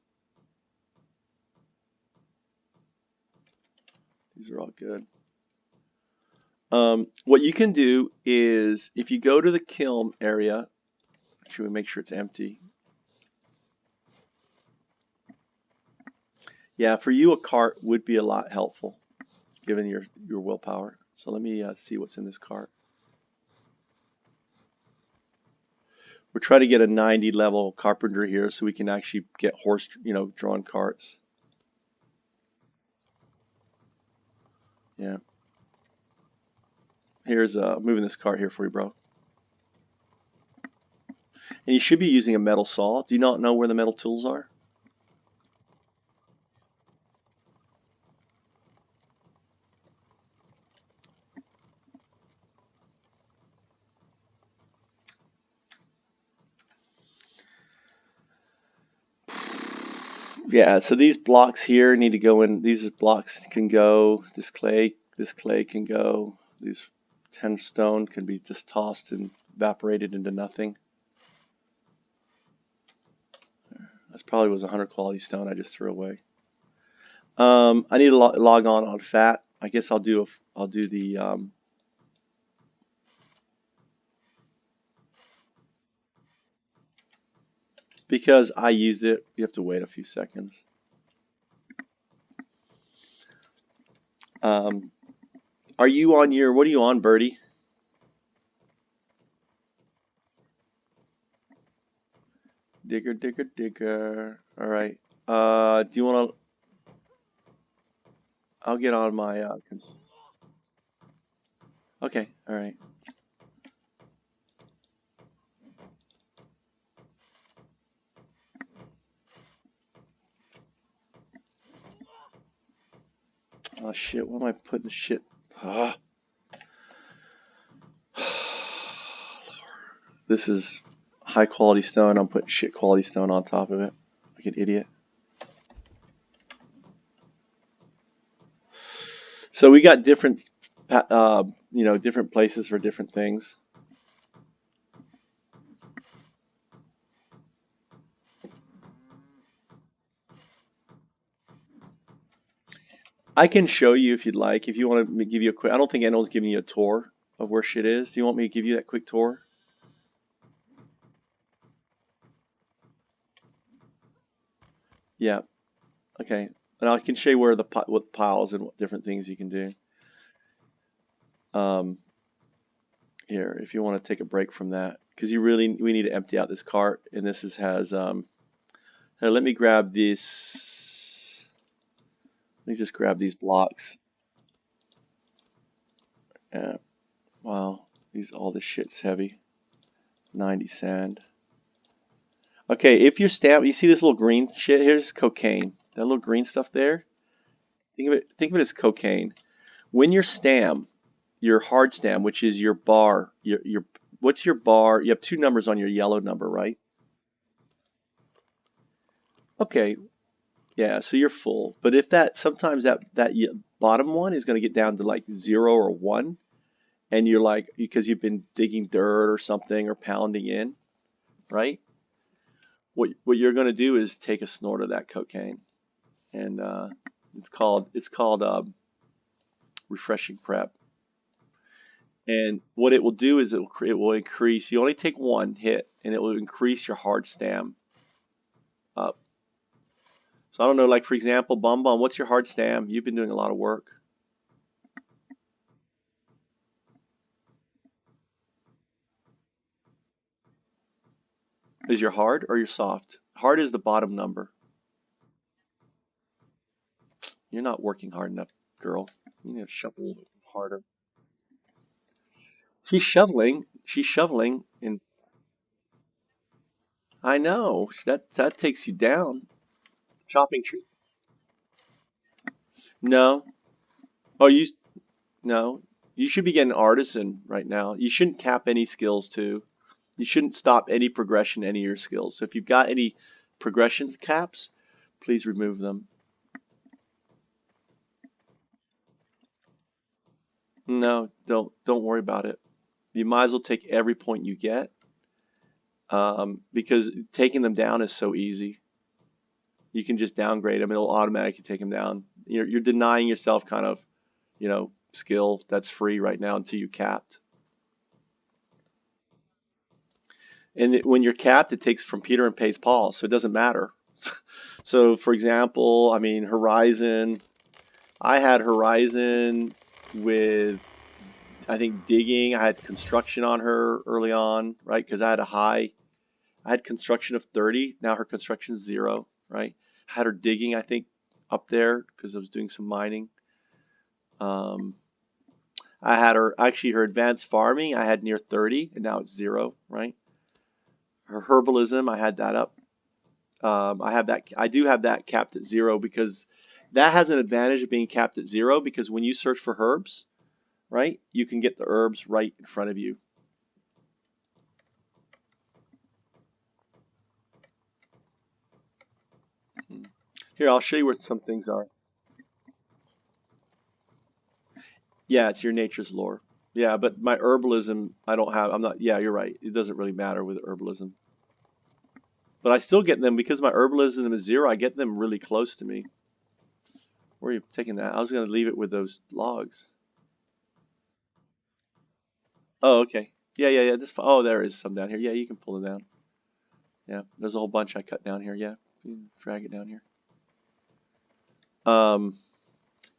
These are all good. What you can do is if you go to the kiln area, actually we make sure it's empty. Yeah, for you a cart would be a lot helpful given your willpower. So let me see what's in this cart. We're trying to get a 90 level carpenter here so we can actually get horse, drawn carts. Yeah. Here's moving this cart here for you, bro. And you should be using a metal saw. Do you not know where the metal tools are? Yeah, so these blocks here need to go in. These blocks can go. This clay can go. These 10 stone can be just tossed and evaporated into nothing. This probably was 100 quality stone I just threw away. I need to log on fat. I guess I'll do the because I used it. You have to wait a few seconds. Are you on your? What are you on, Birdie? Digger, digger, digger. All right. Do you want to? I'll get on my. Okay. All right. Oh shit! What am I putting the shit? Ah. This is high quality stone. I'm putting shit quality stone on top of it, like an idiot. So we got different, different places for different things. I can show you if you'd like. If you want me to give you a quick, I don't think anyone's giving you a tour of where shit is. Do you want me to give you that quick tour? Yeah. Okay. And I can show you where what piles and what different things you can do. Um, Here, if you want to take a break from that, because we need to empty out this cart, and this has here, let me grab this. Let me just grab these blocks. Yeah. Wow. All this shit's heavy. 90 sand. Okay, if you're you see this little green shit? Here's cocaine. That little green stuff there. Think of it as cocaine. When your hard stam, which is your bar, what's your bar? You have two numbers on your yellow number, right? Okay, yeah, so you're full. But if sometimes that bottom one is going to get down to like 0 or 1, and you're like, because you've been digging dirt or something or pounding in, right? What you're going to do is take a snort of that cocaine, and it's called refreshing prep. And what it will do is it will increase. You only take one hit, and it will increase your hard stam up. So I don't know, like for example, Bum Bum, what's your hard stam? You've been doing a lot of work. Is your hard or your soft? Hard is the bottom number. You're not working hard enough, girl. You need to shovel a little bit harder. She's shoveling. She's shoveling, and I know that takes you down. Chopping tree. No. Oh, no. You should be getting artisan right now. You shouldn't cap any skills too. You shouldn't stop any progression, any of your skills. So if you've got any progression caps, please remove them. No, don't worry about it. You might as well take every point you get, because taking them down is so easy. You can just downgrade them; it'll automatically take them down. You're denying yourself kind of, skill that's free right now until you capped. And when you're capped, it takes from Peter and pays Paul, so it doesn't matter. So, for example, I mean, Horizon. I had Horizon with, I think, digging. I had construction on her early on, right? Because I had construction of 30. Now her construction is 0, right? I had her digging, I think, up there because I was doing some mining. I had her advanced farming. I had near 30, and now it's 0, right? Her herbalism, I had that up. I do have that capped at 0 because that has an advantage of being capped at 0 because when you search for herbs, right, you can get the herbs right in front of you. Here, I'll show you where some things are. Yeah, it's your nature's lore. Yeah, but my herbalism, I don't have. I'm not. Yeah, you're right. It doesn't really matter with herbalism. But I still get them because my herbalism is 0. I get them really close to me. Where are you taking that? I was gonna leave it with those logs. Oh, okay. Yeah, yeah, yeah. This. Oh, there is some down here. Yeah, you can pull them down. Yeah, there's a whole bunch I cut down here. Yeah, drag it down here. Um,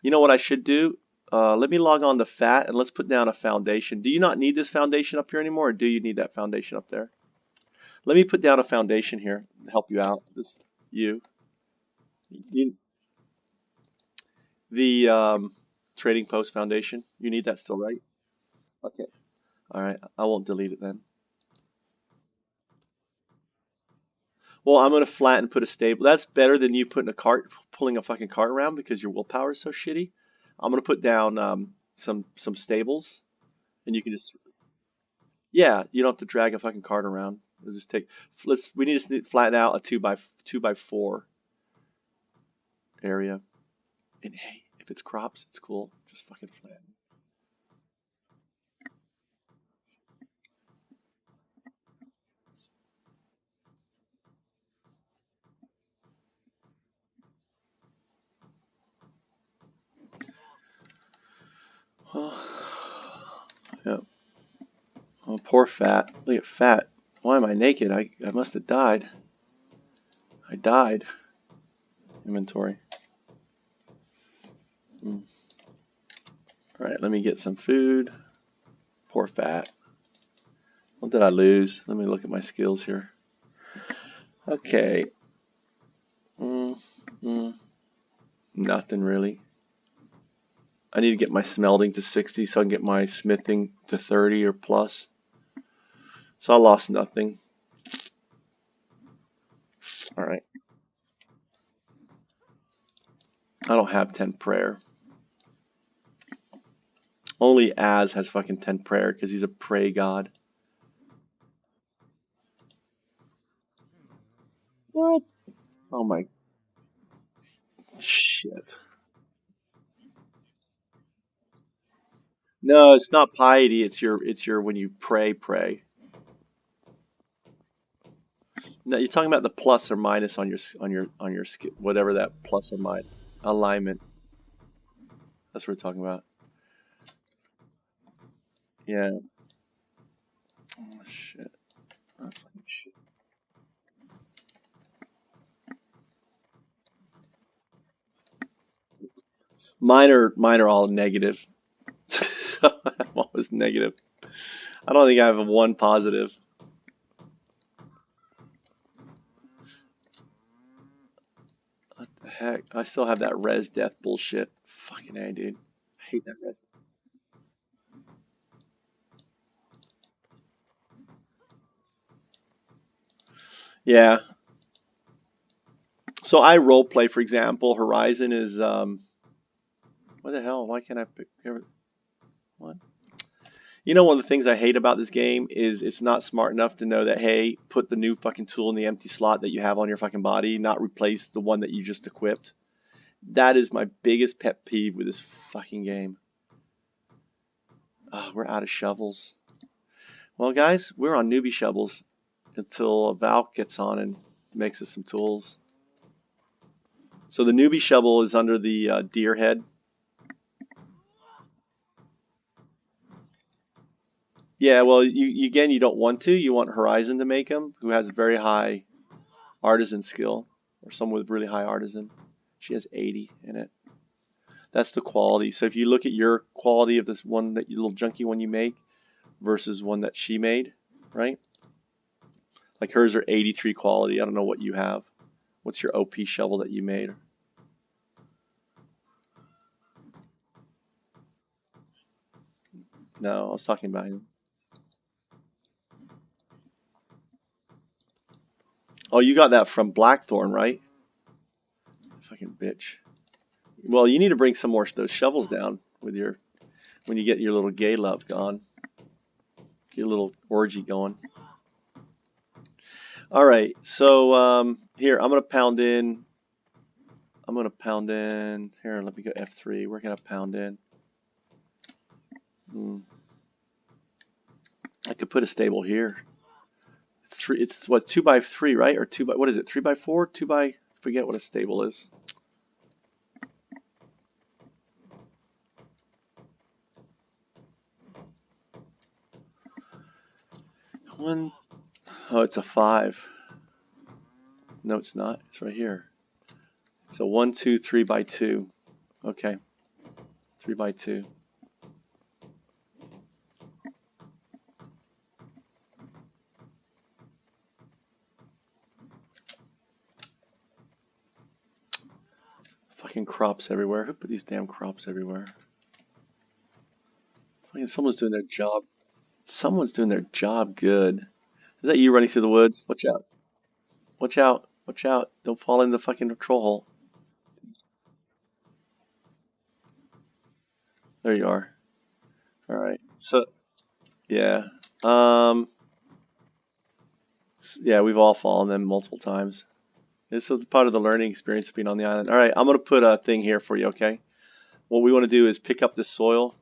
you know what I should do? Let me log on to fat and let's put down a foundation. Do you not need this foundation up here anymore, or do you need that foundation up there? Let me put down a foundation here to help you out. This you, you the trading post foundation. You need that still, right? Okay. All right. I won't delete it then. Well, I'm gonna flatten and put a stable. That's better than you putting a cart, pulling a fucking cart around because your willpower is so shitty. I'm gonna put down some stables, and you can just yeah, you don't have to drag a fucking cart around. We'll just take. We need to flatten out a 2 by 4 area. And hey, if it's crops, it's cool. Just fucking flatten. Yeah. Oh, poor Fat. Look at Fat. Why am I naked? I must have died. I died. Inventory. Mm. All right, let me get some food. Poor Fat. What did I lose? Let me look at my skills here. Okay. Mm, mm, nothing really. I need to get my smelting to 60 so I can get my smithing to 30 or plus. So I lost nothing. All right. I don't have 10 prayer. Only Az has fucking 10 prayer because he's a pray god. What? Oh my shit. No, it's not piety. It's your when you pray. No, you're talking about the plus or minus on your whatever that plus or minus alignment. That's what we're talking about. Yeah. Oh shit. Oh, fucking shit. Mine are all negative. I'm always negative. I don't think I have one positive. What the heck? I still have that res death bullshit. Fucking A, dude. I hate that res. Yeah. So I role play, for example. Horizon is what the hell? Why can't I pick what? You know, one of the things I hate about this game is it's not smart enough to know that, hey, put the new fucking tool in the empty slot that you have on your fucking body, not replace the one that you just equipped. That is my biggest pet peeve with this fucking game. We're out of shovels. Well, guys, we're on newbie shovels until Valk gets on and makes us some tools. So the newbie shovel is under the deer head. Yeah, well, you again, you don't want to. You want Horizon to make him, who has a very high artisan skill, or someone with really high artisan. She has 80 in it. That's the quality. So if you look at your quality of this one, that little junky one you make, versus one that she made, right? Like hers are 83 quality. I don't know what you have. What's your OP shovel that you made? No, I was talking about him. Oh, you got that from Blackthorn, right? Fucking bitch. Well, you need to bring some more of those shovels down with your when you get your little gay love gone. Get your little orgy going. All right, so here I'm gonna pound in. I'm gonna pound in here. Let me go F3. We're gonna pound in. I could put a stable here. It's three. It's what, 2x3, right? Or two by, what is it? 3x4? Two by, forget what a stable is. One. Oh, it's a 5. No, it's not. It's right here. So 1, 2, 3x2. Okay, 3x2. Fucking crops everywhere. Who put these damn crops everywhere? Fucking someone's doing their job. Someone's doing their job good. Is that you running through the woods? Watch out. Watch out. Watch out. Don't fall in the fucking troll hole. There you are. Alright. So, yeah. Um, yeah, we've all fallen them multiple times. This is part of the learning experience of being on the island. Alright, I'm going to put a thing here for you, okay? What we want to do is pick up this soil.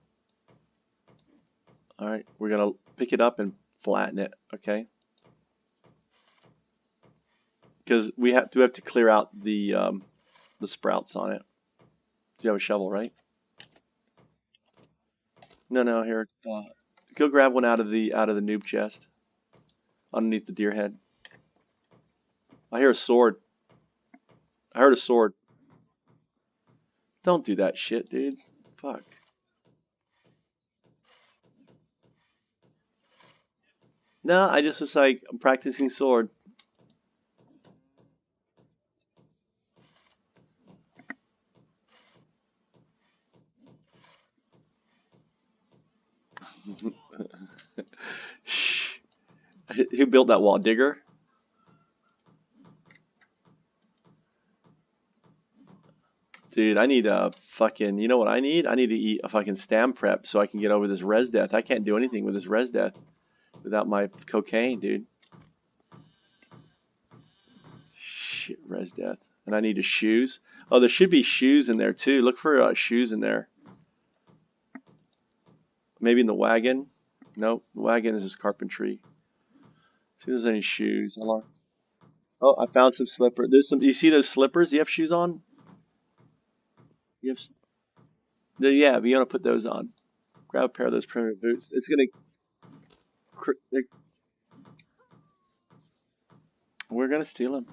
Alright, we're going to pick it up and flatten it, okay? Because we have to clear out the sprouts on it. Do you have a shovel, right? No, here. Go grab one out of the noob chest underneath the deer head. I hear a sword. I heard a sword. Don't do that shit, dude. Fuck. No, I just was like, I'm practicing sword. Shh. Who built that wall? Digger? Dude, I need a fucking, you know what I need? I need to eat a fucking stam prep so I can get over this res death. I can't do anything with this res death without my cocaine, dude. Shit, res death. And I need a shoes. Oh, there should be shoes in there too. Look for shoes in there. Maybe in the wagon. Nope, the wagon is just carpentry. See if there's any shoes. Oh, I found some slippers. There's some. You see those slippers? Do you have shoes on? You have. Yeah, but you want to put those on. Grab a pair of those primitive boots. It's gonna. We're gonna steal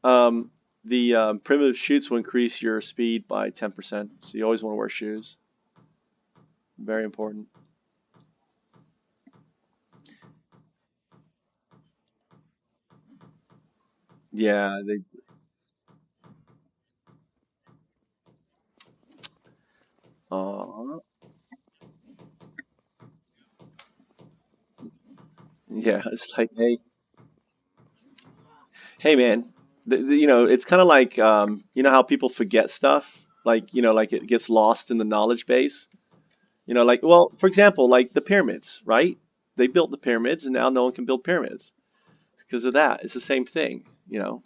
them. The primitive shoots will increase your speed by 10%. So you always want to wear shoes. Very important. Yeah, they. Uh, yeah, it's like, hey, man. You know, it's kind of like, you know how people forget stuff, like, you know, like it gets lost in the knowledge base. You know, like, well, for example, like the pyramids, right? They built the pyramids, and now no one can build pyramids because of that. It's the same thing, you know.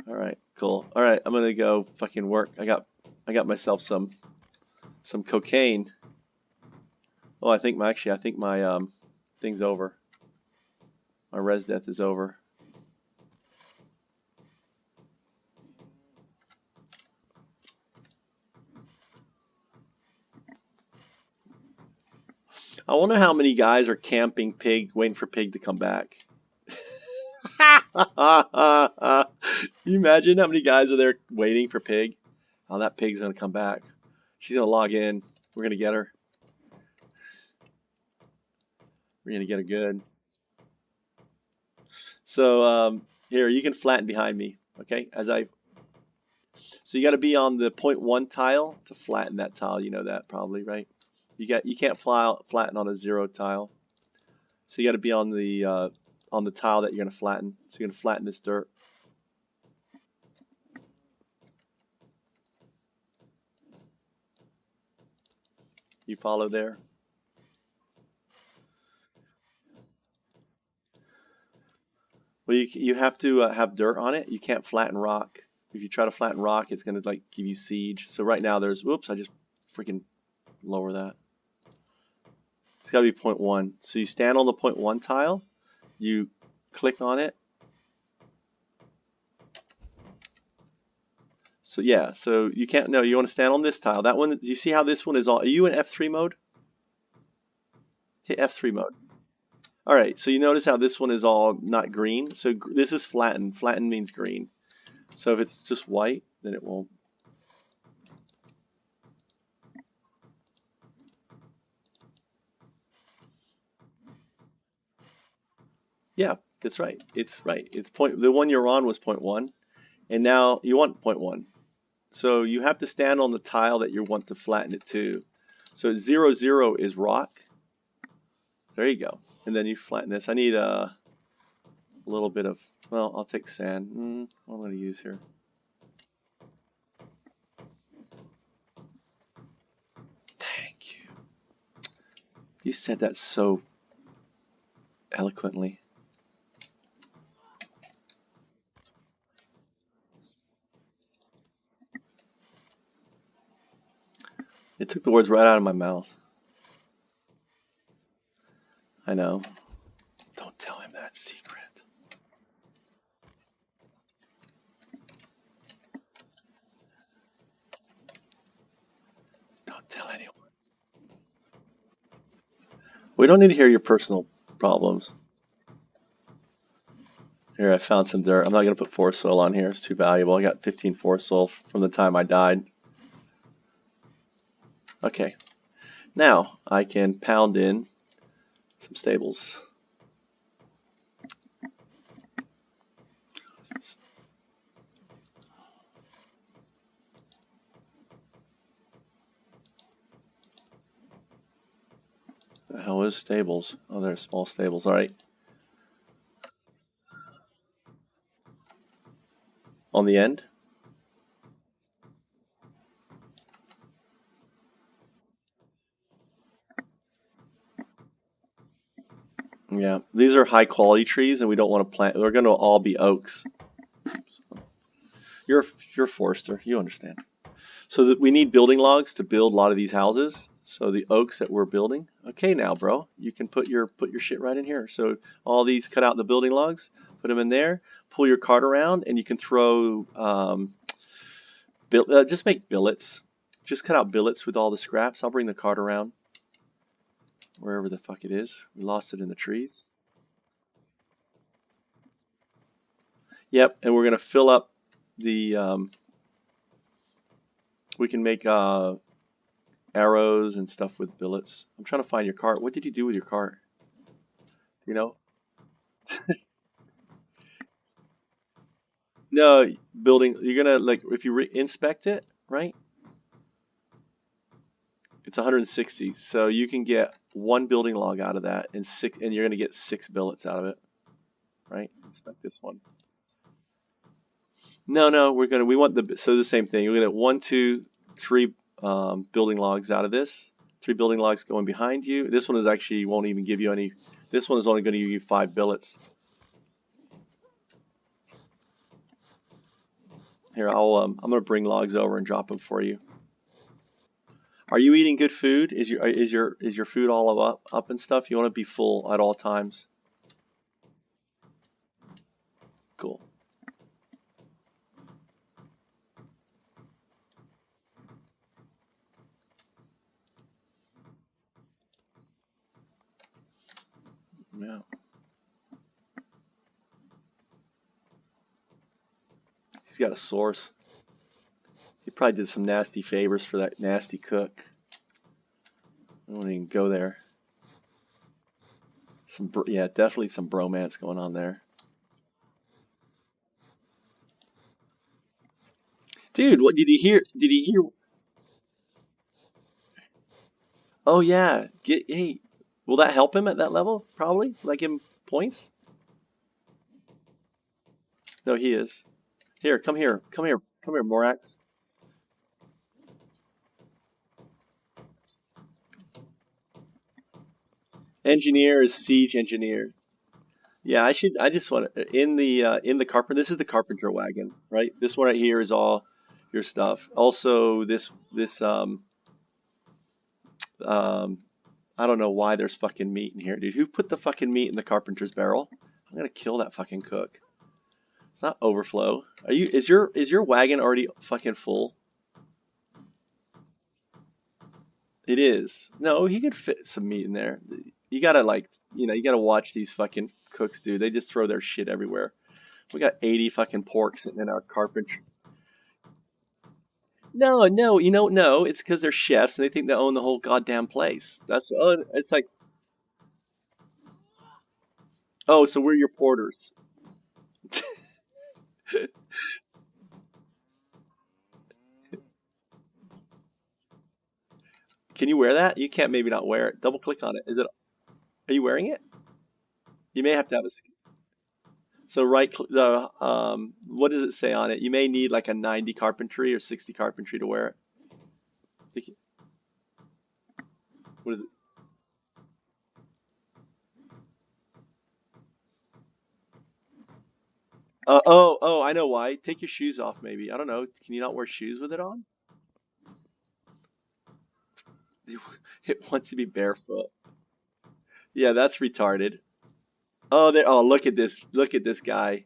All right, cool. All right, I'm gonna go fucking work. I got myself some cocaine. Oh, I think my thing's over. My res death is over. I wonder how many guys are camping Pig, waiting for Pig to come back. Can you imagine how many guys are there waiting for Pig? Oh, that Pig's gonna come back. She's gonna log in. We're gonna get her. We're gonna get her good. So here, you can flatten behind me, okay? So you got to be on the 0.1 tile to flatten that tile. You know that probably, right? You can't flatten on a 0 tile. So you got to be on the tile that you're gonna flatten. So you're gonna flatten this dirt. You follow there. Well, you have to have dirt on it. You can't flatten rock. If you try to flatten rock, it's gonna like give you siege. So right now there's, whoops, I just freaking lower that. It's gotta be 0.1. So you stand on the 0.1 tile, you click on it. So yeah, so you can't, no, you want to stand on this tile. That one, do you see how this one is all, are you in F3 mode? Hit F3 mode. All right, so you notice how this one is all not green. So this is flattened. Flattened means green. So if it's just white, then it won't. Yeah, that's right. It's right. It's the one you're on was 0.1, and now you want 0.1. So you have to stand on the tile that you want to flatten it to. So 0, 0 is rock. There you go. And then you flatten this. I need a little bit of, well, I'll take sand. What am I going to use here? Thank you. You said that so eloquently. It took the words right out of my mouth. I know. Don't tell him that secret. Don't tell anyone. We don't need to hear your personal problems. Here, I found some dirt. I'm not going to put forest soil on here. It's too valuable. I got 15 forest soil from the time I died. Okay. Now, I can pound in some stables. The hell is stables? Oh, there's small stables. All right. On the end? Yeah. These are high quality trees, and we don't want to plant. They're going to all be oaks. You're a forester. You understand. So that we need building logs to build a lot of these houses. So the oaks that we're building. Okay, now, bro, you can put your shit right in here. So all these, cut out the building logs, put them in there, pull your cart around, and you can throw. Just make billets. Just cut out billets with all the scraps. I'll bring the cart around wherever the fuck it is. We lost it in the trees. Yep, and we're gonna fill up the. We can make arrows and stuff with billets. I'm trying to find your cart. What did you do with your cart? You know? No, building. You're gonna like if you inspect it, right? It's 160, so you can get one building log out of that, and you're gonna get 6 billets out of it, right? Inspect this one. No, we want the same thing. We're gonna get 1, 2, 3 building logs out of this. 3 building logs going behind you. This one is actually won't even give you any. This one is only going to give you 5 billets. Here, I'm gonna bring logs over and drop them for you. Are you eating good food? Is your food all up and stuff? You want to be full at all times. Cool. Yeah. He's got a source. He probably did some nasty favors for that nasty cook. I don't even go there. Yeah, definitely some bromance going on there. Dude, what did he hear? Did he hear? Oh yeah, hey, will that help him at that level? Probably, like him points. No, he is. Here, come here, come here, come here, Morax. Engineer is siege engineer. Yeah, I should. I just want to in the carpenter. This is the carpenter wagon, right? This one right here is all your stuff. Also, um, I don't know why there's fucking meat in here, dude. Who put the fucking meat in the carpenter's barrel? I'm gonna kill that fucking cook. It's not overflow. Are you? Is your wagon already fucking full? It is. No, he could fit some meat in there. You gotta like, you gotta watch these fucking cooks, dude. They just throw their shit everywhere. We got 80 fucking pork sitting in our carpenter. No, no, no. It's because they're chefs and they think they own the whole goddamn place. That's it's like, oh, so we're your porters. Can you wear that? You can't maybe not wear it. Double click on it. Is it? Are you wearing it? You may have to have a. So the what does it say on it? You may need like a 90 carpentry or 60 carpentry to wear it. What is it? Oh, I know why. Take your shoes off, maybe. I don't know. Can you not wear shoes with it on? It wants to be barefoot. Yeah, that's retarded. Oh, there. Oh, look at this. Look at this guy.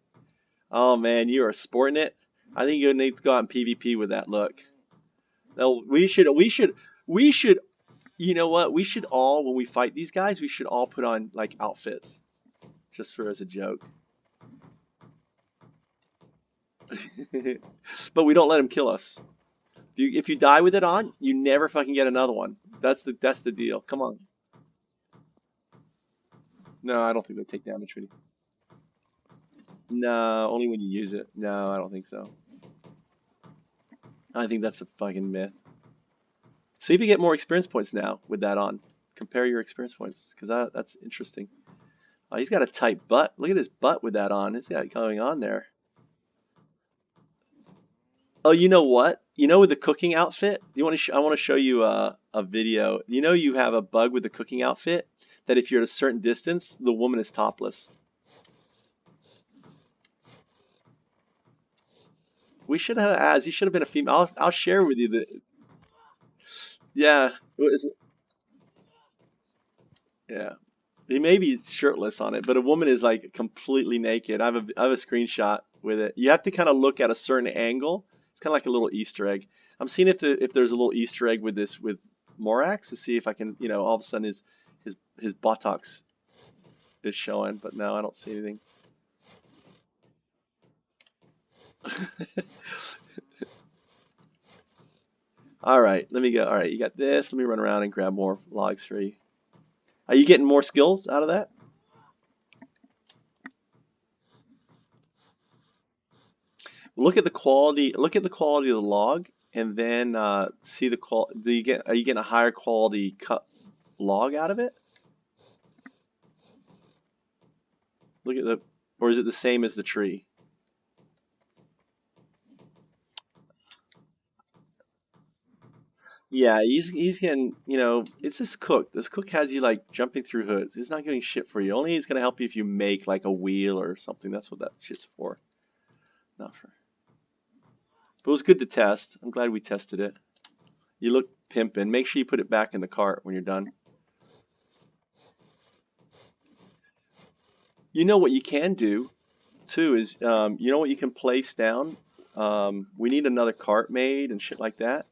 Oh man, you are sporting it. I think you need to go out in PvP with that look. No, we should. You know what? We should all, when we fight these guys, we should all put on like outfits, just for as a joke. But we don't let him kill us. If you die with it on, you never fucking get another one. That's the deal. Come on. No, I don't think they take damage when you. No, only when you use it. No, I don't think so. I think that's a fucking myth. See if you get more experience points now with that on. Compare your experience points, because that's interesting. Oh, he's got a tight butt. Look at his butt with that on. It's got it going on there. Oh, you know what? With the cooking outfit, you want to? I want to show you a video. You have a bug with the cooking outfit that if you're at a certain distance, the woman is topless. We should have asked. You should have been a female. I'll share with you the. Yeah, yeah. He may be shirtless on it, but a woman is like completely naked. I have a screenshot with it. You have to kind of look at a certain angle. It's kind of like a little Easter egg. I'm seeing if there's a little Easter egg with this with Morax to see if I can, all of a sudden his buttocks is showing, but no, I don't see anything. All right, let me go. All right, you got this. Let me run around and grab more logs for you. Are you getting more skills out of that? Look at the quality. Look at the quality of the log, and then see the qual. Do you get? Are you getting a higher quality cut log out of it? Look at the. Or is it the same as the tree? Yeah, he's getting. It's this cook. This cook has you like jumping through hoods. He's not doing shit for you. Only he's gonna help you if you make like a wheel or something. That's what that shit's for. Not for. But it was good to test. I'm glad we tested it. You look pimping. Make sure you put it back in the cart when you're done. You know what you can do too is, you know what you can place down. We need another cart made and shit like that.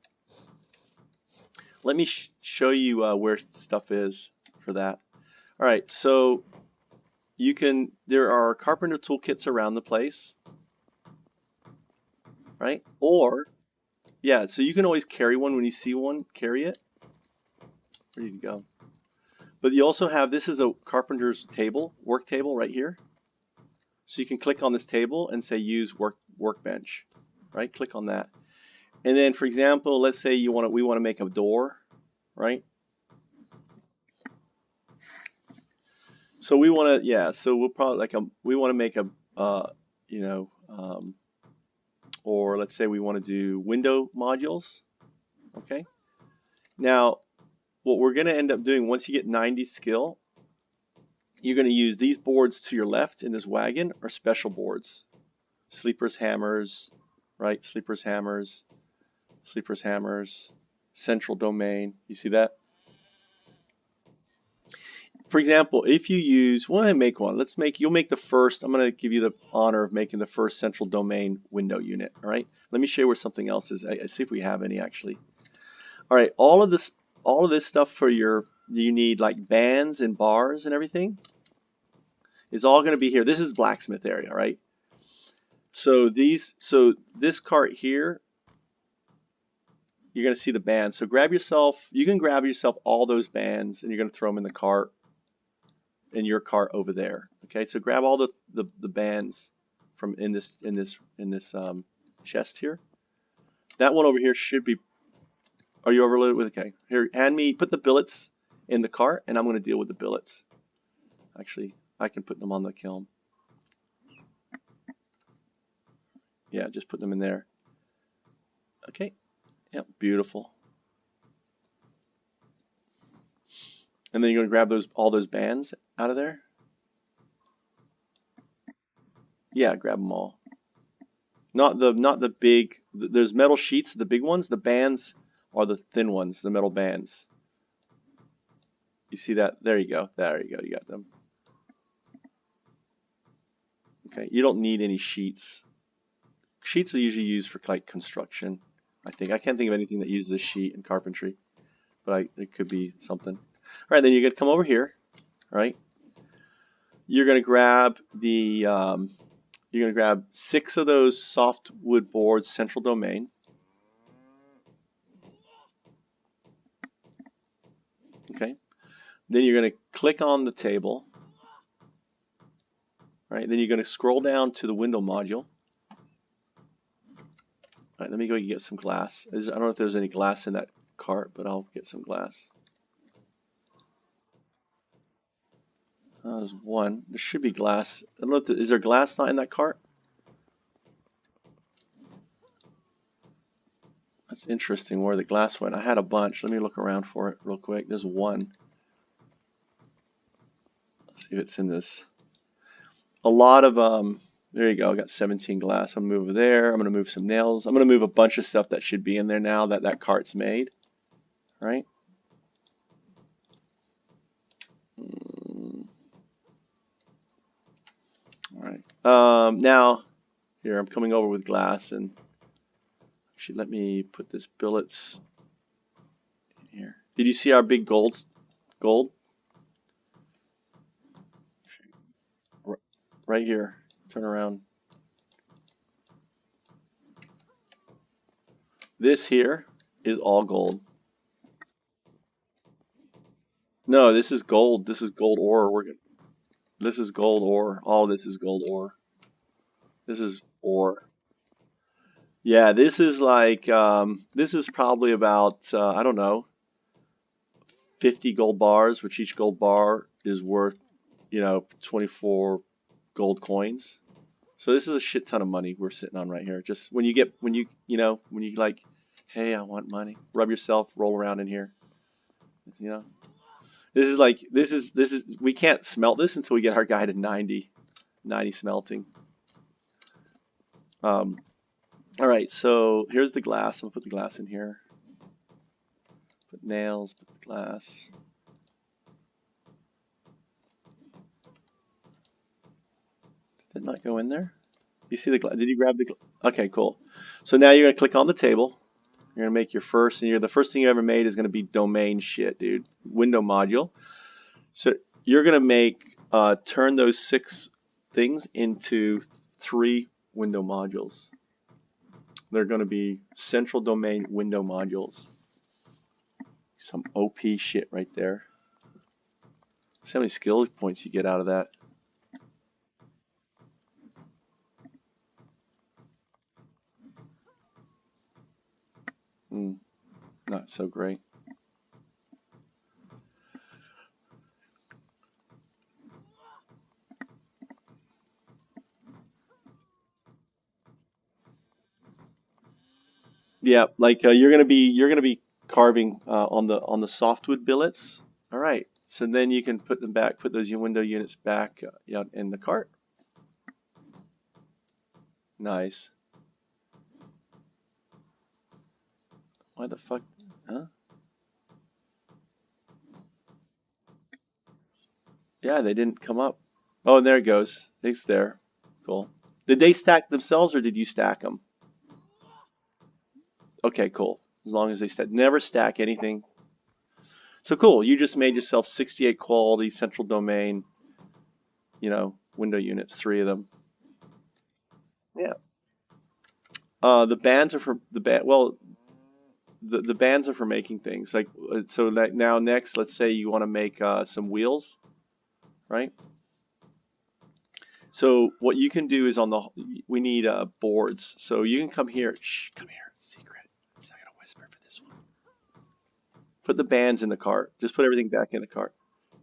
Let me show you where stuff is for that. All right, so there are carpenter toolkits around the place, right? Or yeah, so you can always carry one when you see one. Carry it. Ready to go. But you also have, this is a carpenter's table, work table right here. So you can click on this table and say use workbench, right? Click on that. And then, for example, let's say we want to make a door, right? So we want to, yeah. So we'll probably we want to make a, you know, or let's say we want to do window modules, okay? Now, what we're going to end up doing once you get 90 skill, you're going to use these boards to your left in this wagon are special boards. Sleeper's hammers, right? Sleeper's hammers, sleeper's hammers, central domain. You see that? For example, if you use, well, I make one. You'll make the first, I'm going to give you the honor of making the first central domain window unit, all right? Let me show you where something else is. I see if we have any actually. All right, all of this stuff for you need like bands and bars and everything. It's all going to be here. This is blacksmith area, right? So this cart here, you're going to see the bands. So you can grab yourself all those bands and you're going to throw them in the cart, in your cart over there. Okay, so grab all the bands from in this chest here. That one over here should be. Are you overloaded with? Okay, here, put the billets in the cart, and I'm going to deal with the billets. Actually, I can put them on the kiln. Yeah, just put them in there. Okay, yep, beautiful. And then you're going to grab all those bands out of there. Yeah, grab them all. Not the big. There's metal sheets, the big ones. The bands are the thin ones, the metal bands. You see that? There you go. There you go. You got them. Okay, you don't need any sheets. Sheets are usually used for like construction. I can't think of anything that uses a sheet in carpentry, but it could be something. All right, then you're gonna come over here, right? You're gonna grab you're gonna grab 6 of those softwood boards, central domain. Okay. Then you're gonna click on the table. Right. Then you're gonna scroll down to the window module. All right, let me go get some glass. I don't know if there's any glass in that cart, but I'll get some glass. There's one. There should be glass. I don't know if is there glass not in that cart? That's interesting where the glass went. I had a bunch. Let me look around for it real quick. There's one. Let's see if it's in this. A lot of there you go. I got 17 glass. I'm gonna move over there. I'm gonna move some nails. I'm gonna move a bunch of stuff that should be in there now that cart's made. Right? All right. Now, here I'm coming over with glass, and actually let me put this billets in here. Did you see our big gold? Right here. Turn around. This here is all gold. No, this is gold. This is gold ore. This is gold ore. All this is gold ore. This is ore. Yeah, this is like this is probably about I don't know, 50 gold bars, which each gold bar is worth, 24 gold coins. So this is a shit ton of money we're sitting on right here. Just when you like, hey, I want money, rub yourself, roll around in here. This is we can't smelt this until we get our guy to 90 smelting. All right, so here's the glass. I'm gonna put the glass in here. Put nails, put the glass. Did it not go in there? You see the glass? Did you grab the? Okay, cool. So now you're gonna click on the table. You're gonna make your first, and the first thing you ever made is gonna be domain shit, dude. Window module. So you're gonna make turn those 6 things into 3 window modules. They're gonna be central domain window modules. Some OP shit right there. See how many skill points you get out of that. Not so great. Yeah, like you're gonna be carving on the softwood billets. All right. So then you can put them back, put those window units back in the cart. Nice. Why the fuck? Huh? Yeah, they didn't come up. Oh, and there it goes. It's there. Cool. Did they stack themselves or did you stack them? Okay, cool. As long as they stack. Never stack anything. So cool. You just made yourself 68 quality central domain, window units, 3 of them. Yeah. The bands are for the band. Well, the bands are for making things. Like so. Now next, let's say you want to make some wheels, right? So what you can do is we need boards. So you can come here. Shh, come here. Secret. So I gotta whisper for this one. Put the bands in the cart. Just put everything back in the cart.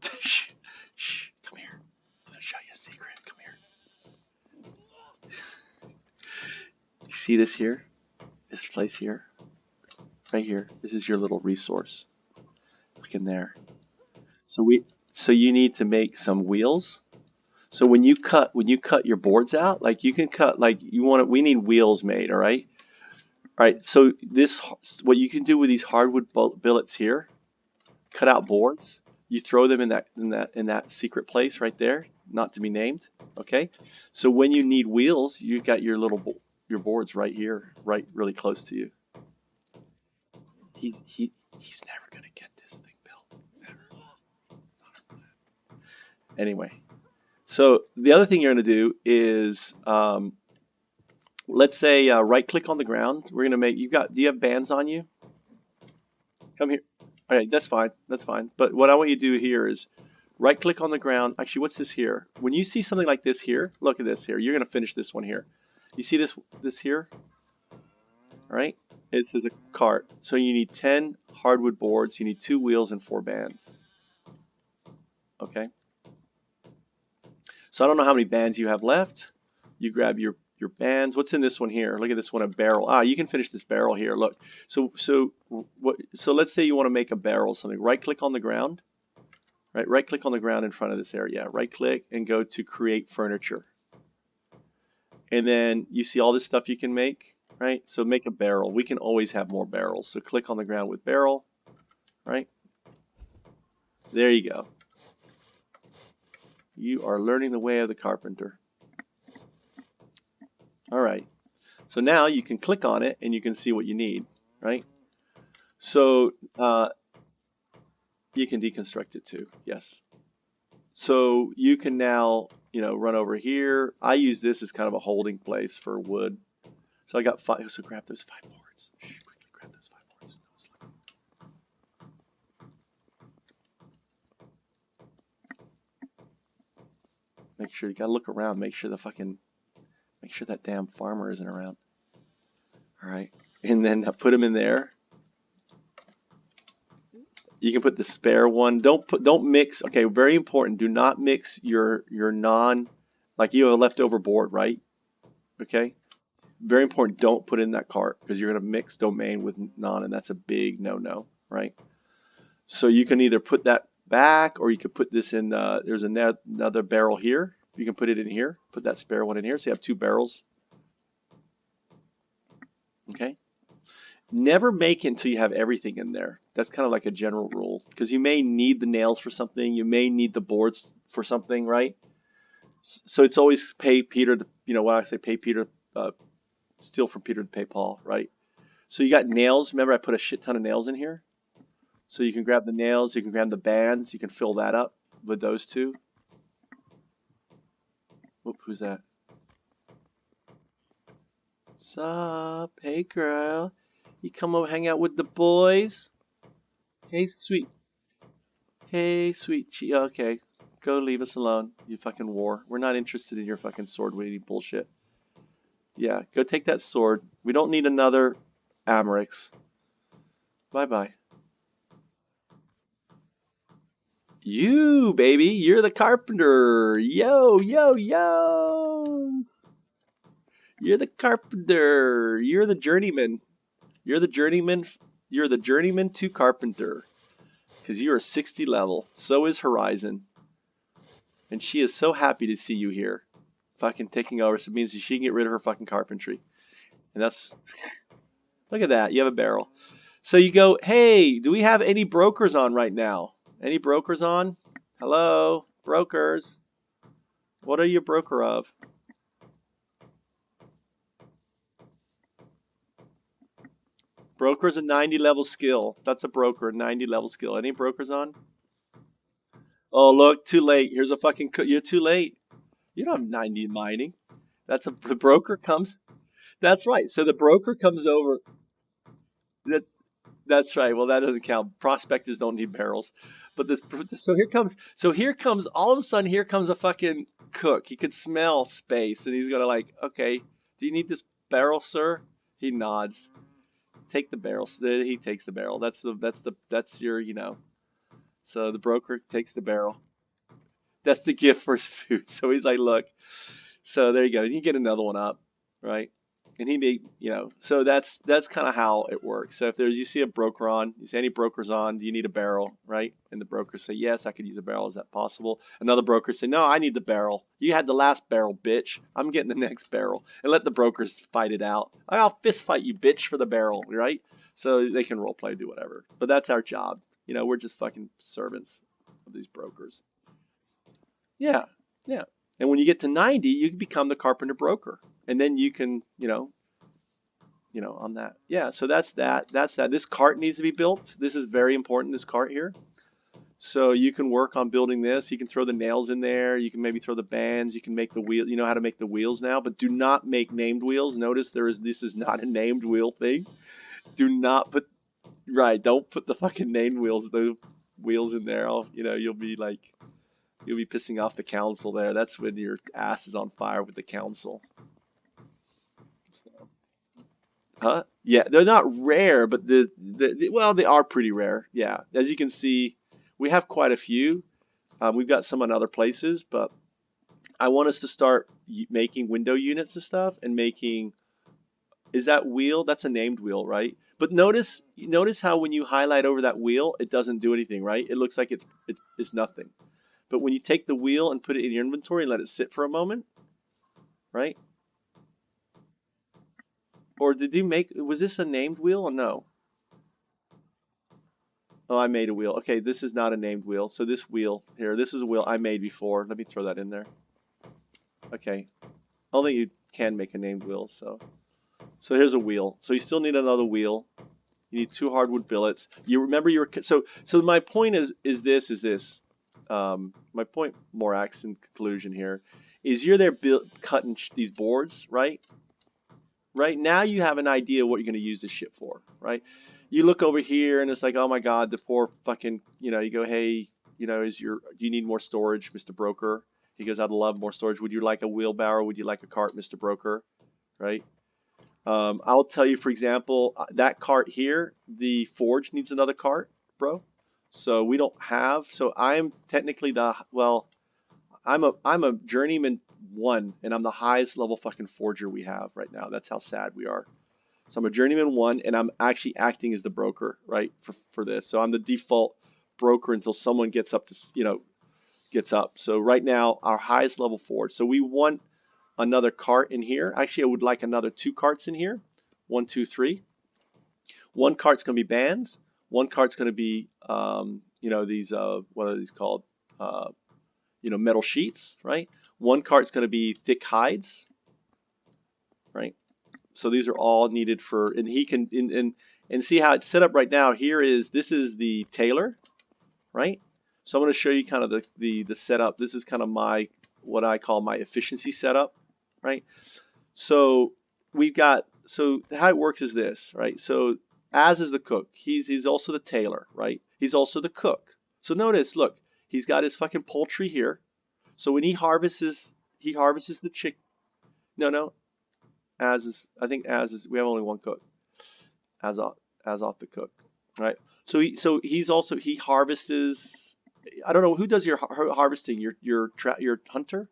Shh, shh. Come here. I'm gonna show you a secret. Come here. You see this here? This place here? Right here. This is your little resource. Look in there. So you need to make some wheels. So when you cut your boards out, like you can cut we need wheels made, all right? All right. So what you can do with these hardwood billets here, cut out boards. You throw them in that secret place right there, not to be named. Okay. So when you need wheels, you got your boards right here, right, really close to you. He's never gonna get this thing built. Never. It's not our plan. Anyway. So the other thing you're going to do is, let's say, right click on the ground. We're going to make, do you have bands on you? Come here. All right, that's fine. That's fine. But what I want you to do here is right click on the ground. Actually, what's this here? When you see something like this here, look at this here. You're going to finish this one here. You see this here? All right. It says a cart. So you need 10 hardwood boards. You need 2 wheels and 4 bands. Okay. So I don't know how many bands you have left. You grab your bands. What's in this one here? Look at this one, a barrel. You can finish this barrel here. Look. So let's say you want to make a barrel, something. Right click on the ground. Right click on the ground in front of this area. Right click and go to create furniture. And then you see all this stuff you can make, right? So make a barrel. We can always have more barrels. So click on the ground with barrel, right? There you go. You are learning the way of the carpenter. All right. So now you can click on it and you can see what you need, right? So you can deconstruct it too. Yes. So you can now, run over here. I use this as kind of a holding place for wood. So I got 5. So grab those 5 boards. Shh, quickly grab those 5 boards. Make sure you gotta look around. Make sure that damn farmer isn't around. All right, and then put him in there. You can put the spare one. Don't mix. Okay, very important. Do not mix your like you have a leftover board, right? Okay, very important. Don't put it in that cart because you're gonna mix domain with non, and that's a big no-no, right? So you can either put that back or you could put this in. There's another barrel here. You can put it in here. Put that spare one in here. So you have 2 barrels. Okay. Never make it until you have everything in there. That's kind of like a general rule because you may need the nails for something. You may need the boards for something, right? So it's always pay Peter. When I say pay Peter, steal from Peter to pay Paul, right? So you got nails. Remember, I put a shit ton of nails in here. So you can grab the nails. You can grab the bands. You can fill that up with those 2. Whoop, who's that? Sup? Hey, girl. You come over hang out with the boys? Hey, sweet. Hey, sweet. Okay. Go leave us alone, you fucking war. We're not interested in your fucking sword wielding bullshit. Yeah, go take that sword. We don't need another Amerix. Bye-bye. You, baby. You're the carpenter. Yo, yo, yo. You're the carpenter. You're the journeyman. You're the journeyman to carpenter. because you're a 60 level. So is Horizon. And she is so happy to see you here. Fucking taking over. So it means she can get rid of her fucking carpentry. And that's... Look at that. You have a barrel. So you go, hey, do we have any brokers on right now? Any brokers on? Hello? Brokers? What are you a broker of? Broker's a 90 level skill. That's a broker, 90 level skill. Any brokers on? Oh, look, too late. Here's a fucking... You're too late. You don't have 90 mining. That's a... The broker comes... That's right. So the broker comes over... That, that's right. Well, that doesn't count. Prospectors don't need barrels. But this... So here comes... So here comes... All of a sudden, here comes a fucking cook. He could smell space. And he's gonna like, okay, do you need this barrel, sir? He nods. Take the barrel. So he takes the barrel. That's your, you know... So the broker takes the barrel. That's the gift for his food. So he's like, look. So there you go. You get another one up, right? And he may, you know. So that's kind of how it works. So if there's you see a broker on, you say any brokers on, do you need a barrel, right? And the brokers say, yes, I could use a barrel. Is that possible? Another broker say, no, I need the barrel. You had the last barrel, bitch. I'm getting the next barrel. And let the brokers fight it out. I'll fist fight you, bitch, for the barrel, right? So they can role play, do whatever. But that's our job. You know, we're just fucking servants of these brokers. Yeah, yeah. And when you get to 90, you can become the carpenter broker. And then you can, on that. Yeah, so that's that. That's that. This cart needs to be built. This is very important, this cart here. So you can work on building this. You can throw the nails in there. You can maybe throw the bands. You can make the wheel. You know how to make the wheels now, but do not make named wheels. Notice this is not a named wheel thing. Do not put, right, don't put the fucking named wheels, those wheels in there. You'll be like, you'll be pissing off the council there. That's when your ass is on fire with the council. So, huh? Yeah, they're not rare, but well, they are pretty rare. Yeah, as you can see, we have quite a few. We've got some in other places, but I want us to start making window units and stuff, and making. Is that wheel? That's a named wheel, right? But notice how when you highlight over that wheel, it doesn't do anything, right? It looks like it's nothing. But when you take the wheel and put it in your inventory and let it sit for a moment, right? Or was this a named wheel or no? Oh, I made a wheel. Okay, this is not a named wheel. So this wheel here, this is a wheel I made before. Let me throw that in there. Okay. I don't think you can make a named wheel, so here's a wheel. So you still need another wheel. You need 2 hardwood billets. You remember so my point is this. My point, Morax, in conclusion here, is you're there cutting these boards, right? Right now you have an idea what you're going to use this shit for, right? You look over here and it's like, oh my god, the poor fucking, you go, hey, do you need more storage, Mr. Broker? He goes, I'd love more storage. Would you like a wheelbarrow? Would you like a cart, Mr. Broker? Right? I'll tell you, for example, that cart here, the forge needs another cart, bro. So we don't have. So I'm technically I'm a journeyman 1, and I'm the highest level fucking forger we have right now. That's how sad we are. So I'm a journeyman 1, and I'm actually acting as the broker, right, for this. So I'm the default broker until someone gets up to gets up. So right now our highest level forge. So we want another cart in here. Actually, I would like another 2 carts in here. 1, 2, 3. 1 cart's going to be bands. 1 cart's going to be, these, what are these called? Metal sheets, right? 1 cart's going to be thick hides, right? So these are all needed for, and he can, and see how it's set up right now. This is the tailor, right? So I'm going to show you kind of the setup. This is kind of what I call my efficiency setup, right? So so how it works is this, right? So Az is the cook. He's also the tailor, right? He's also the cook. So notice, look, he's got his fucking poultry here. So when he harvests the chick. No, I think Az is, we have only 1 cook. Az off the cook, right? So he harvests. I don't know who does your harvesting. Your hunter.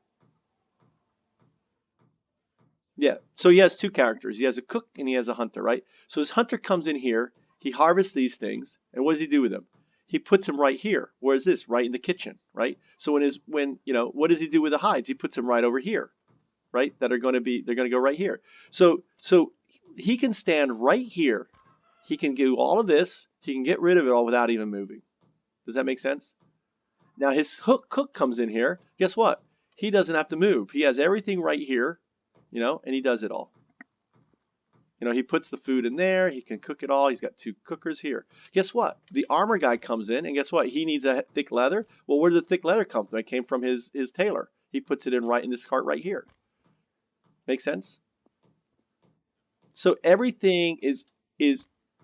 Yeah, so he has 2 characters. He has a cook and he has a hunter, right? So his hunter comes in here, he harvests these things, and what does he do with them? he puts them right here. Where's this? Right in the kitchen, right? So what does he do with the hides? He puts them right over here, right? They're going to go right here. So he can stand right here. He can do all of this. He can get rid of it all without even moving. Does that make sense? Now his cook comes in here. Guess what? He doesn't have to move. He has everything right here, and he does it all. He puts the food in there. He can cook it all. He's got 2 cookers here. Guess what? The armor guy comes in, and guess what? He needs a thick leather. Well, where did the thick leather come from? It came from his tailor. He puts it in right in this cart right here. Make sense? So everything is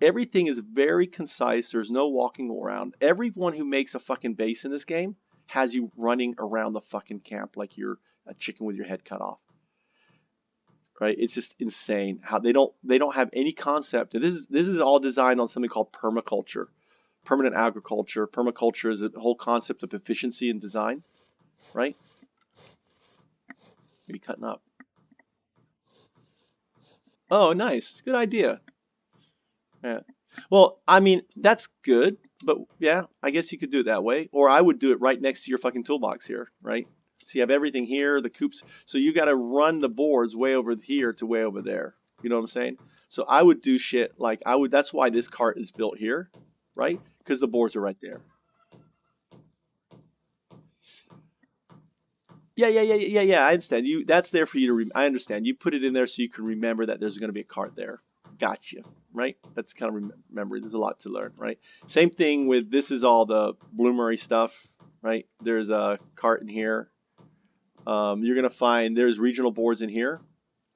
very concise. There's no walking around. Everyone who makes a fucking base in this game has you running around the fucking camp like you're a chicken with your head cut off. Right? It's just insane how they don't have any concept. And this is all designed on something called permaculture, permanent agriculture. Permaculture is a whole concept of efficiency in design, right? What are you cutting up? Oh, nice. Good idea. Yeah. Well, I mean, that's good, but yeah, I guess you could do it that way. Or I would do it right next to your fucking toolbox here, right? So you have everything here, the coops. So you got to run the boards way over here to way over there. You know what I'm saying? So I would do shit like that's why this cart is built here, right? Because the boards are right there. Yeah. I understand. That's there for you to. I understand. You put it in there so you can remember that there's going to be a cart there. Gotcha. Right? That's kind of memory. There's a lot to learn, right? Same thing with this is all the Bloomery stuff, right? There's a cart in here. You're gonna find there's regional boards in here.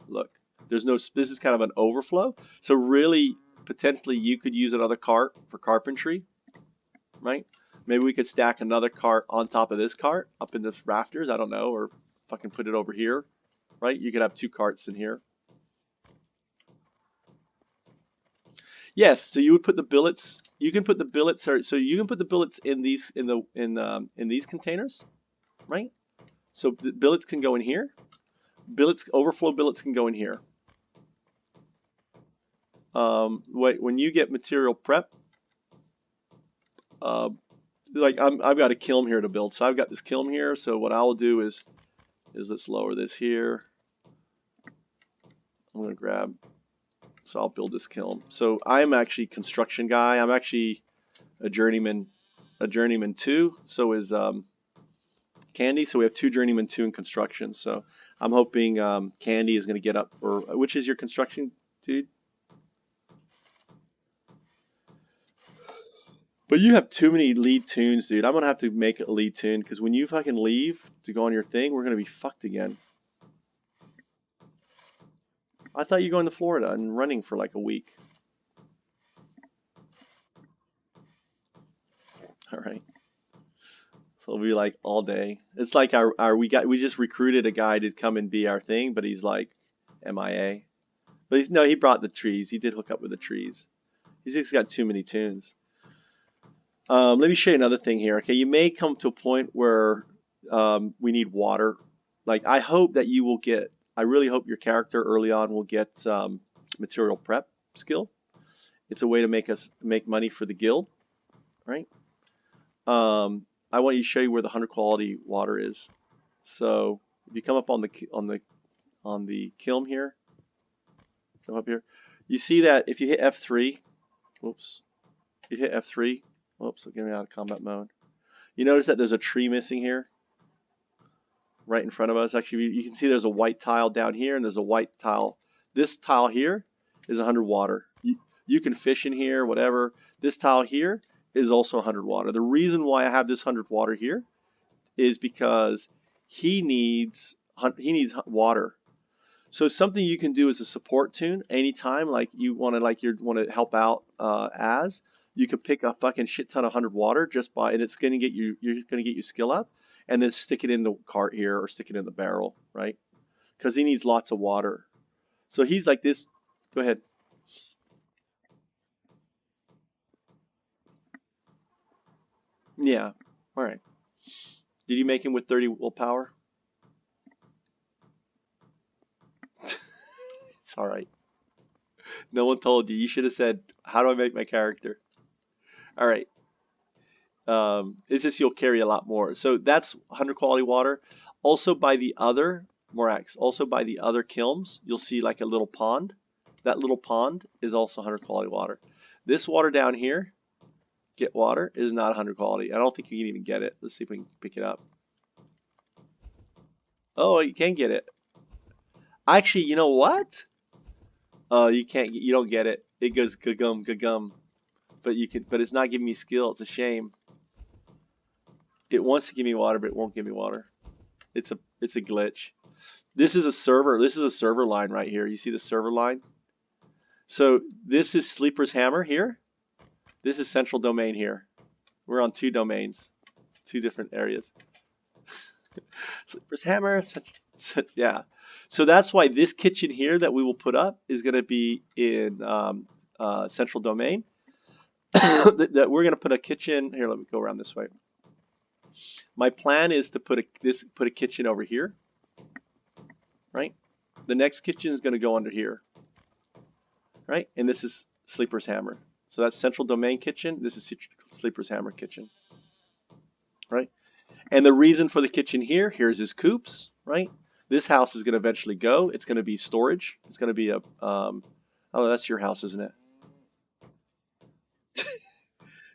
Look, there's no. This is kind of an overflow. So really, potentially, you could use another cart for carpentry, right? Maybe we could stack another cart on top of this cart up in the rafters. I don't know, or fucking put it over here, right? You could have 2 carts in here. Yes, so you would put the billets. You can put the billets, so you can put the billets in these in these containers, right? So the billets can go in here. Overflow billets can go in here. When you get material prep, like I've got a kiln here to build, so I've got this kiln here. So what I'll do is let's lower this here. I'm gonna grab. So I'll build this kiln. So I'm actually construction guy. I'm actually a journeyman 2. So is Candy. So we have 2 journeyman 2 in construction. So I'm hoping Candy is going to get up. Or which is your construction dude? But you have too many lead tunes, dude. I'm gonna have to make a lead tune because when you fucking leave to go on your thing, we're gonna be fucked again. I thought you were going to Florida and running for like a week. All right. So it'll be like all day. It's like we just recruited a guy to come and be our thing, but he's like MIA. But he brought the trees. He did hook up with the trees. He's just got too many tunes. Let me show you another thing here. Okay, you may come to a point where we need water. Like I hope that you will get. I really hope your character early on will get material prep skill. It's a way to make money for the guild, right? I want you to show you where the 100 quality water is. So if you come up on the kiln here, come up here, you see that if you hit F3, whoops, you hit F3, whoops, I'm getting out of combat mode. You notice that there's a tree missing here, right in front of us. Actually, you can see there's a white tile down here, and there's a white tile. This tile here is 100 water. You can fish in here, whatever. This tile here is also 100 water. The reason why I have this 100 water here is because he needs water. So something you can do as a support tune anytime, like you want to help out you can pick a fucking shit ton of 100 water and it's gonna get you skill up, and then stick it in the cart here or stick it in the barrel, right? Because he needs lots of water. So he's like this. Go ahead. Yeah. All right. Did you make him with 30 willpower? It's all right. No one told you. You should have said, "How do I make my character?" All right. It's just you'll carry a lot more. So that's 100 quality water. Also by the other Morax, also by the other kilns, you'll see like a little pond. That little pond is also 100 quality water. This water down here, get water, is not 100 quality. I don't think you can even get it. Let's see if we can pick it up. Oh, you can get it. Actually, you know what? Oh, you can't. You don't get it. It goes gagum gagum. But you can. But it's not giving me skill. It's a shame. It wants to give me water, but it won't give me water. It's a glitch. This is a server. This is a server line right here. You see the server line? So this is Sleeper's Hammer here. This is Central Domain here. We're on 2 domains, 2 different areas. Sleeper's Hammer. Yeah. So that's why this kitchen here that we will put up is going to be in Central Domain. That we're going to put a kitchen here. Let me go around this way. My plan is to put a kitchen over here, right? The next kitchen is going to go under here, right? And this is Sleeper's Hammer. So that's Central Domain kitchen. This is Sleeper's Hammer kitchen, right? And the reason for the kitchen here, here's his coops, right? This house is going to eventually go. It's going to be storage. It's going to be a, oh, that's your house, isn't it?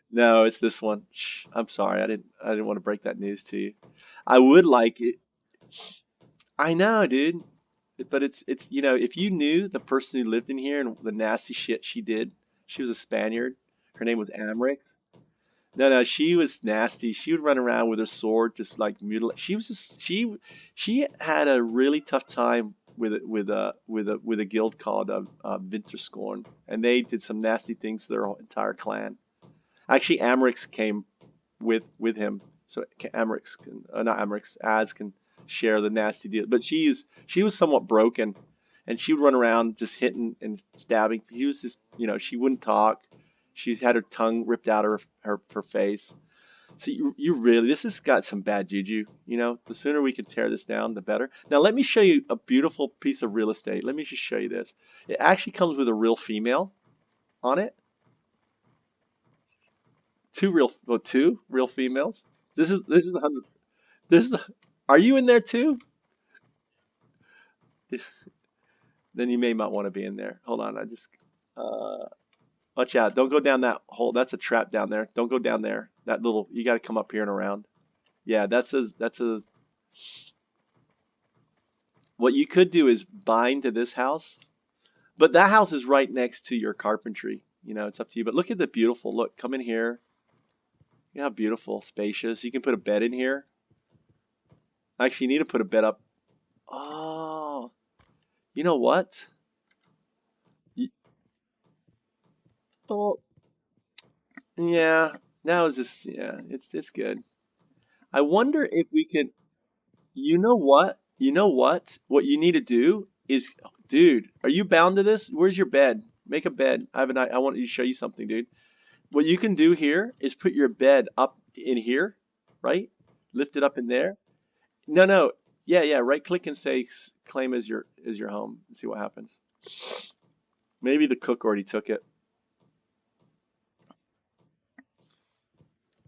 No, it's this one. Shh, I'm sorry. I didn't want to break that news to you. I would like it. I know, dude. But it's you know, if you knew the person who lived in here and the nasty shit she did, she was a Spaniard. Her name was Amrix. No, no, she was nasty. She would run around with her sword, just like mutilate. She was just she had a really tough time with a guild called Winterscorn, and they did some nasty things to their entire clan. Actually, Amrix came with him, so Amrix can not Amrix, Az can share the nasty deal. But she was somewhat broken, and she would run around just hitting and stabbing. She was just she wouldn't talk. She's had her tongue ripped out of her face. So you really this has got some bad juju. The sooner we can tear this down, the better. Now let me show you a beautiful piece of real estate. Let me just show you this. It actually comes with a real female on it. Two real females. This is the hundred. This is the. Are you in there too? Then you may not want to be in there. Hold on, I just. Watch out! Don't go down that hole. That's a trap down there. Don't go down there. That little. You got to come up here and around. Yeah, that's a. What you could do is bind to this house, but that house is right next to your carpentry. It's up to you. But look at the beautiful. Look, come in here. Look how beautiful, spacious. You can put a bed in here. Actually, you need to put a bed up. Oh, you know what? Well, yeah. Now is just yeah. It's good. I wonder if we can. You know what? You know what? What you need to do is, dude, are you bound to this? Where's your bed? Make a bed. I want to show you something, dude. What you can do here is put your bed up in here, right? Lift it up in there. No, no. Yeah, yeah. Right click and say claim as your home and see what happens. Maybe the cook already took it.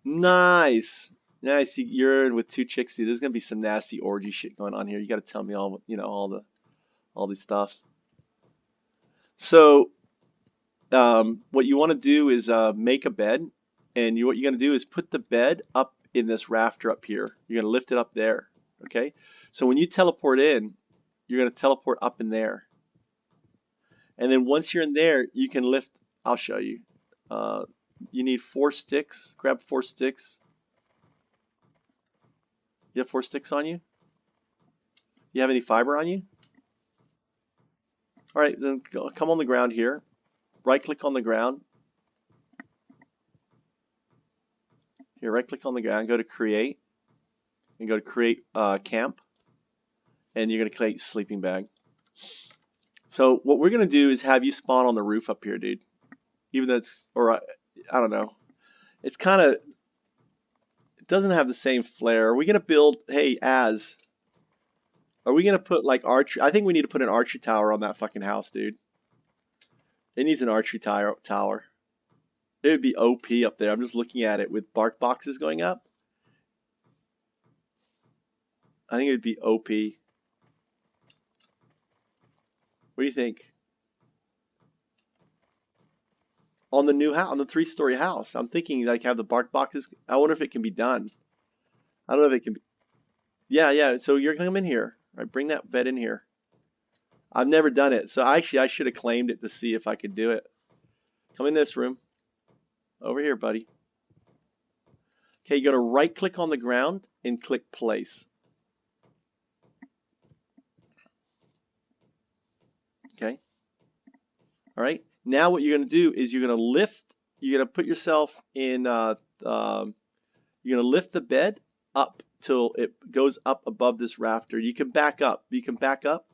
Nice. Nice. You're in with 2 chicks, dude. There's gonna be some nasty orgy shit going on here. You gotta tell me all the stuff. So, what you want to do is make a bed, and what you're gonna do is put the bed up in this rafter up here. You're gonna lift it up there. Okay. So when you teleport in, you're gonna teleport up in there, and then once you're in there, you can lift. I'll show you. Uh, you need 4 sticks. Grab 4 sticks. You have 4 sticks on you? You have any fiber on you? All right, then come on the ground here. Right click on the ground. Here, right click on the ground, go to create, and go to create camp, and you're gonna create sleeping bag. So what we're gonna do is have you spawn on the roof up here, dude. Even though I don't know. It's kind of, it doesn't have the same flair. Are we gonna build, hey, are we gonna put like archery? I think we need to put an archery tower on that fucking house, dude. It needs an archery tower. It would be OP up there. I'm just looking at it with bark boxes going up. I think it would be OP. What do you think? On the new house, on the 3-story house, I'm thinking like have the bark boxes. I wonder if it can be done. I don't know if it can be. Yeah, yeah. So you're gonna come in here. All right, bring that bed in here. I've never done it, so actually I should have claimed it to see if I could do it. Come in this room. Over here, buddy. Okay, you're gonna right click on the ground and click place. Okay. All right. Now what you're gonna do is you're gonna lift. You're gonna put yourself in. You're gonna lift the bed up till it goes up above this rafter. You can back up. You can back up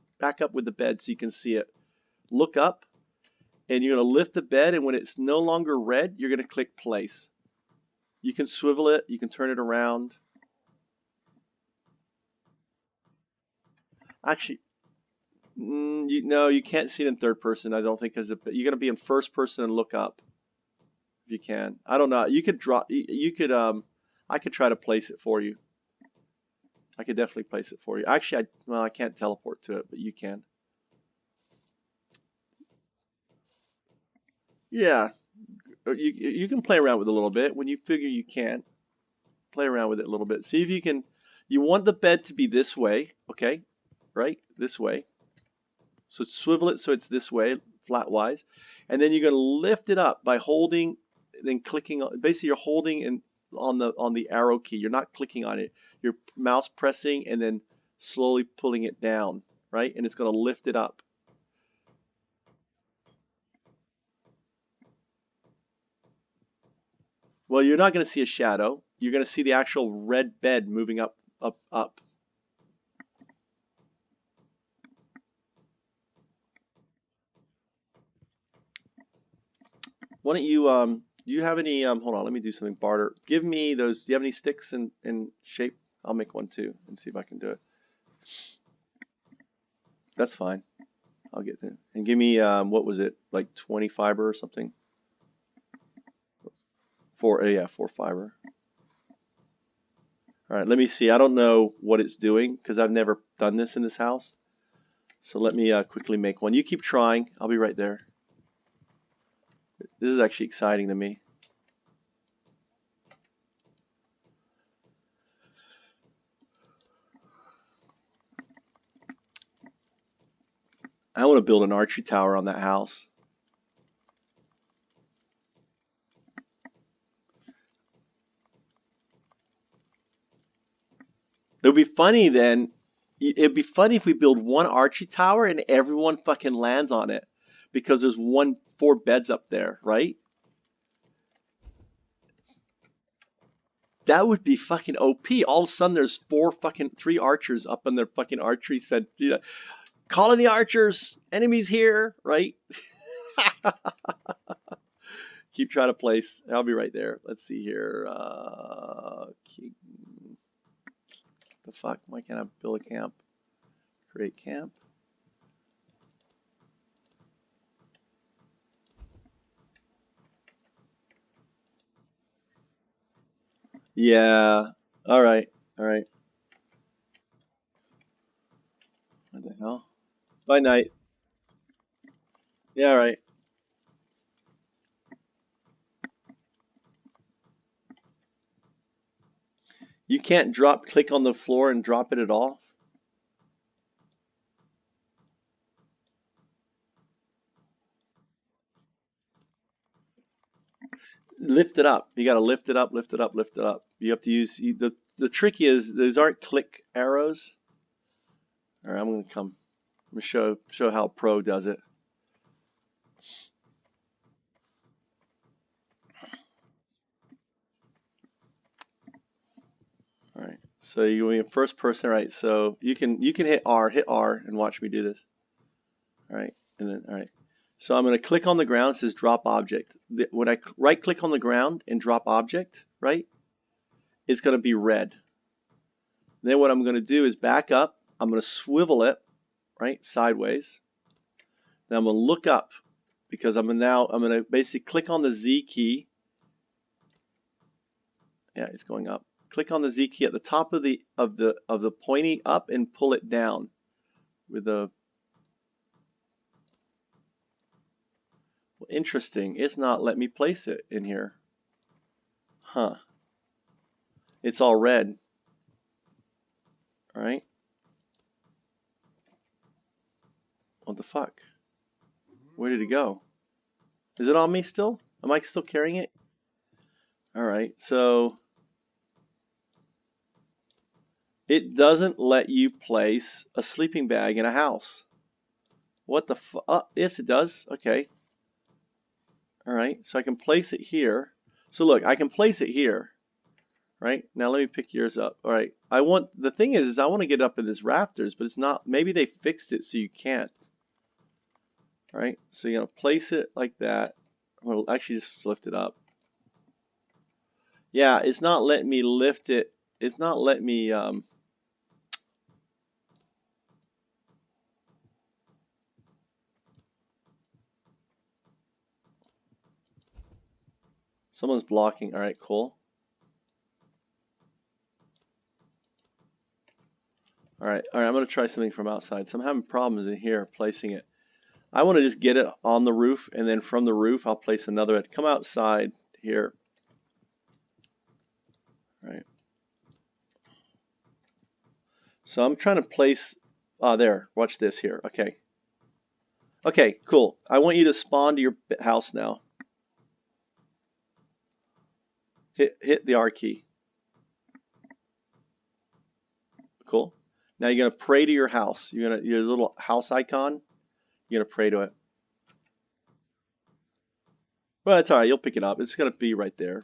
with the bed so you can see it. Look up, and you're gonna lift the bed, and when it's no longer red, you're gonna click place. You can swivel it. You can turn it around. Actually, no, you can't see it in third person. I don't think because you're gonna be in first person and look up. If you can, I don't know. You could draw. You could. I could try to place it for you. I could definitely place it for you. Actually, I can't teleport to it, but you can. Yeah, you can play around with it a little bit when you figure you can. Play around with it a little bit. See if you can. You want the bed to be this way, okay? Right, this way. So swivel it so it's this way, flat-wise, and then you're going to lift it up by holding, then clicking. Basically, you're holding and on the arrow key. You're not clicking on it. You're mouse pressing and then slowly pulling it down, right? And it's going to lift it up. Well, you're not going to see a shadow. You're going to see the actual red bed moving up, up, up. Why don't you, do you have any, hold on, let me do something, barter. Give me those, do you have any sticks in shape? I'll make one too and see if I can do it. That's fine. I'll get there. And give me, what was it, like 20 fiber or something? 4 fiber. All right, let me see. I don't know what it's doing because I've never done this in this house. So let me quickly make one. You keep trying. I'll be right there. This is actually exciting to me. I want to build an archery tower on that house. It would be funny then. It'd be funny if we build one archery tower and everyone fucking lands on it because there's 4 beds up there, right? That would be fucking OP. All of a sudden, there's 3 archers up in their fucking archery set. You know, calling the archers, enemies here, right? Keep trying to place. I'll be right there. Let's see here. The fuck? Why can't I build a camp? Create camp. Yeah. All right. All right. What the hell? Bye night. Yeah. All right. You can't click on the floor and drop it at all. Lift it up. You got to lift it up, lift it up, lift it up. You have to use the trick is those aren't click arrows. All right, I'm gonna come. I'm gonna show how pro does it. All right. So you're in first person, right? So you can hit R and watch me do this. All right, and then all right. So I'm gonna click on the ground. It says drop object. When I right click on the ground and drop object, right, it's gonna be red. Then what I'm gonna do is back up. I'm gonna swivel it, right, sideways. Then I'm gonna look up because I'm gonna basically click on the Z key Yeah, it's going up. Click on the Z key at the top of the pointy up and pull it down with the. Well, interesting. It's not letting me place it in here. Huh. It's all red. All right. What the fuck? Where did it go? Is it on me still? Am I still carrying it? All right. So it doesn't let you place a sleeping bag in a house. What the fuck? Yes, it does. Okay. All right. So I can place it here. So look, I can place it here. Right? Now let me pick yours up. All right. The thing is I want to get up in this rafters, but it's not, maybe they fixed it so you can't. All right. So you're going to place it like that. I'm going to actually just lift it up. Yeah, it's not letting me lift it. It's not letting me, someone's blocking. All right, cool. All right, I'm going to try something from outside. So I'm having problems in here placing it. I want to just get it on the roof, and then from the roof, I'll place another. Come outside here. All right. So I'm trying to place, there, watch this here. Okay. Okay, cool. I want you to spawn to your house now. Hit the R key. Cool. Now you're gonna pray to your house. Your little house icon. You're gonna pray to it. Well, it's all right. You'll pick it up. It's gonna be right there.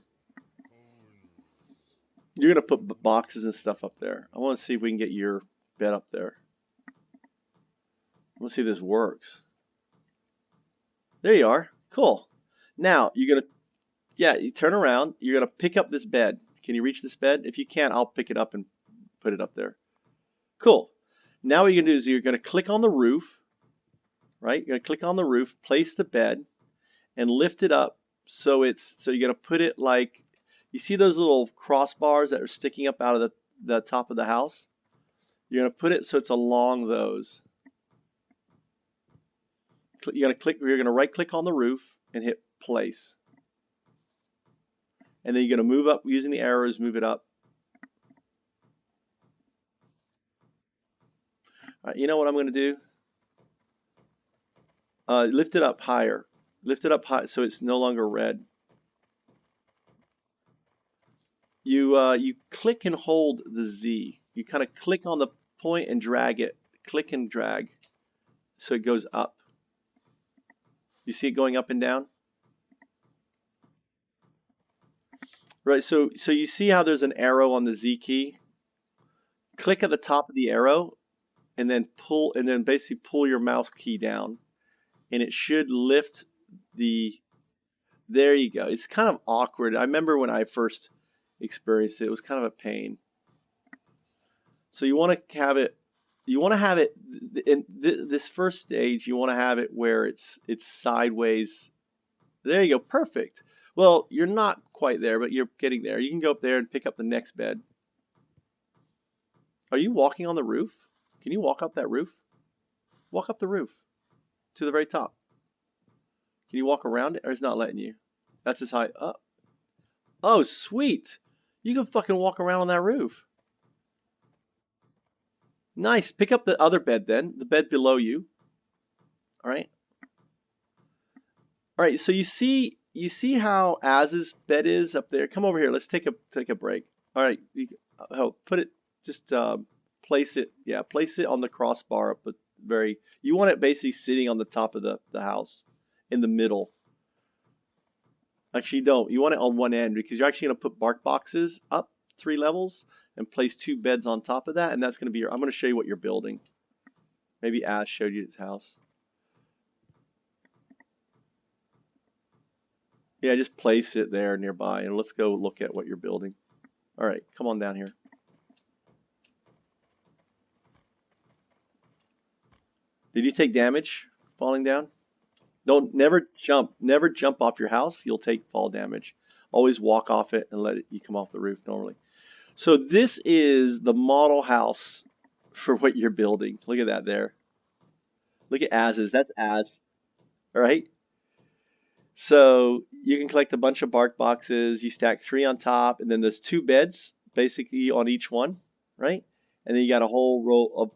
You're gonna put boxes and stuff up there. I want to see if we can get your bed up there. Let's see if this works. There you are. Cool. Now you're gonna, yeah, you turn around. You're gonna pick up this bed. Can you reach this bed? If you can, I'll pick it up and put it up there. Cool. Now what you're gonna do is you're gonna click on the roof, right? You're gonna click on the roof, place the bed, and lift it up so you're gonna put it like, you see those little crossbars that are sticking up out of the top of the house? You're gonna put it so it's along those. You're gonna right click on the roof and hit place. And then you're gonna move up using the arrows, move it up. All right, you know what I'm gonna do? Lift it up higher. Lift it up high so it's no longer red. You click and hold the Z. You kind of click on the point and drag it. Click and drag so it goes up. You see it going up and down? Right, so you see how there's an arrow on the Z key? Click at the top of the arrow and then basically pull your mouse key down and it should lift the, there you go. It's kind of awkward. I remember when I first experienced it, it was kind of a pain. So you want to have it in this first stage, you want to have it where it's sideways. There you go, perfect. Well, you're not quite there, but you're getting there. You can go up there and pick up the next bed. Are you walking on the roof? Can you walk up that roof? Walk up the roof to the very top. Can you walk around it, or it's not letting you? That's as high up. Oh, sweet. You can fucking walk around on that roof. Nice. Pick up the other bed then, the bed below you. All right. All right, so you see how Az's bed is up there. Come over here. Let's take a break. All right, put it, just place it. Yeah, place it on the crossbar, but you want it basically sitting on the top of the house, in the middle. Actually, don't. You want it on one end because you're actually going to put bark boxes up 3 levels and place 2 beds on top of that, and that's going to be I'm going to show you what you're building. Maybe Az showed you his house. Yeah, just place it there nearby, and let's go look at what you're building. All right, come on down here. Did you take damage falling down? Never jump off your house. You'll take fall damage. Always walk off it and let you come off the roof normally. So this is the model house for what you're building. Look at that there. Look at as's. That's as. All right. So you can collect a bunch of bark boxes. You stack 3 on top, and then there's 2 beds basically on each one, right? And then you got a whole row of.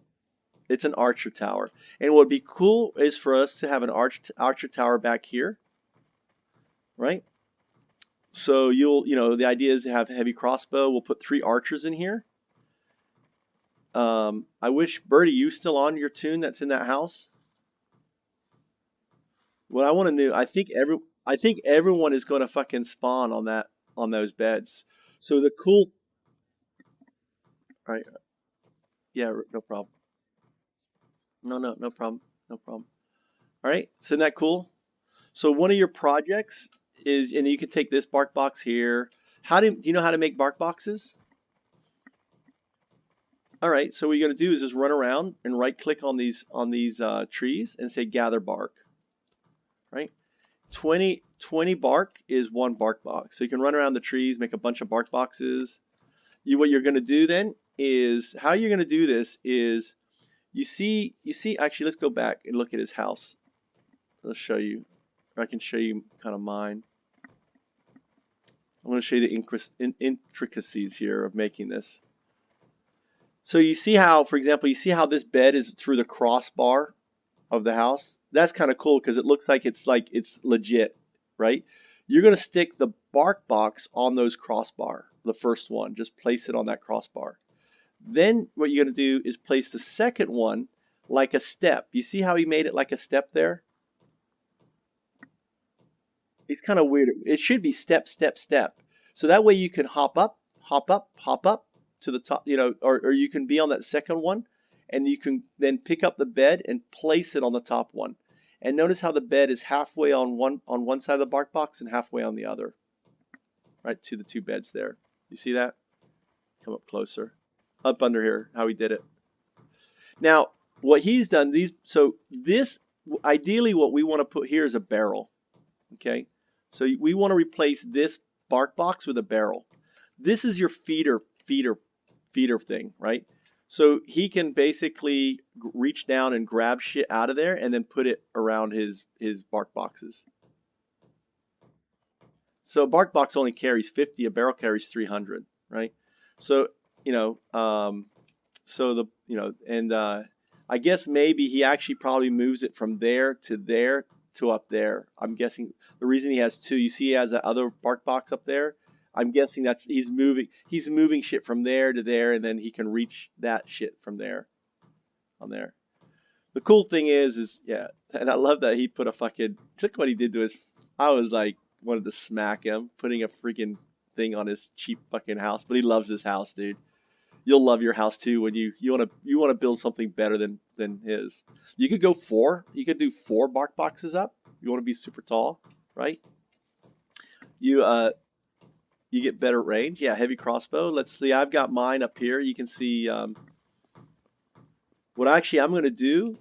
It's an archer tower. And what would be cool is for us to have an archer tower back here, right? So the idea is to have a heavy crossbow. We'll put 3 archers in here. I wish, Birdie, you still on your tune that's in that house? What I want to do, I think everyone is going to fucking spawn on those beds. So the cool, all right, yeah, no problem. No problem, no problem. All right, so isn't that cool? So one of your projects is, and you can take this bark box here. Do you know how to make bark boxes? All right, so what you're gonna do is just run around and right click on these trees and say gather bark, right? 20 bark is 1 bark box. So you can run around the trees, make a bunch of bark boxes. What you're gonna do then is, how you're gonna do this is, you see, actually let's go back and look at his house. Let's show you, or I can show you kind of mine. I'm gonna show you the intricacies here of making this. So you see how, for example, you see how this bed is through the crossbar of the house? That's kind of cool because it looks like it's legit, right? You're going to stick the bark box on those crossbar, the first one. Just place it on that crossbar. Then what you're going to do is place the second one like a step. You see how he made it like a step there? It's kind of weird. It should be step, step, step. So that way you can hop up, hop up, hop up to the top, or you can be on that second one, and you can then pick up the bed and place it on the top one. And notice how the bed is halfway on one side of the bark box and halfway on the other, right to the 2 beds there. You see that? Come up closer, up under here, how he did it. Now, what he's done, this, ideally what we want to put here is a barrel, okay? So we want to replace this bark box with a barrel. This is your feeder thing, right? So he can basically reach down and grab shit out of there and then put it around his bark boxes. So a bark box only carries 50, a barrel carries 300, right? So, I guess maybe he actually probably moves it from there to up there. I'm guessing the reason he has 2, you see he has that other bark box up there. I'm guessing that's he's moving shit from there to there, and then he can reach that shit from there on there. The cool thing is yeah, and I love that he put a fucking, look what he did to his, I was like, wanted to smack him, putting a freaking thing on his cheap fucking house, but he loves his house, dude. You'll love your house too when you want to build something better than his. You could go 4. You could do 4 bark boxes up. You want to be super tall, right? You get better range. Yeah, heavy crossbow. Let's see. I've got mine up here. You can see what actually I'm going to do.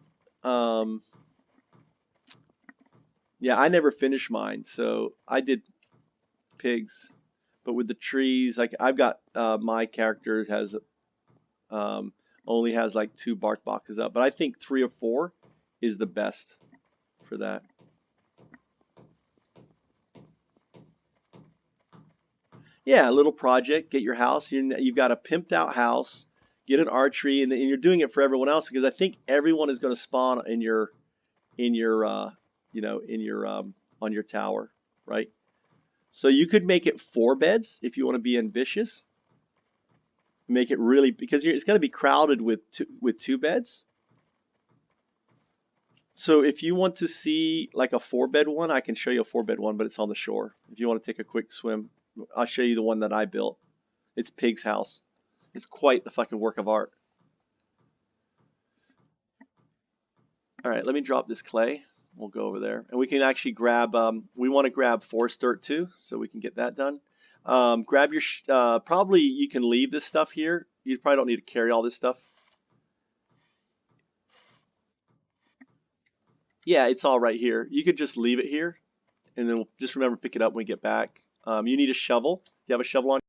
Yeah, I never finished mine, so I did pigs, but with the trees, like I've got my character has only has like 2 bark boxes up, but I think 3 or 4 is the best for that. Yeah, a little project, get your house. You've got a pimped out house, get an archery, and you're doing it for everyone else because I think everyone is going to spawn in your on your tower, right? So you could make it 4 beds if you want to be ambitious. Make it really, because it's going to be crowded with 2 beds. So if you want to see like a 4-bed one, I can show you a 4-bed one, but it's on the shore. If you want to take a quick swim, I'll show you the one that I built. It's Pig's house. It's quite the fucking work of art. All right, let me drop this clay. We'll go over there, and we can actually grab. We want to grab forest dirt too, so we can get that done. Grab your. Probably you can leave this stuff here. You probably don't need to carry all this stuff. Yeah, it's all right here. You could just leave it here, and then we'll just remember to pick it up when we get back. You need a shovel. Do you have a shovel on?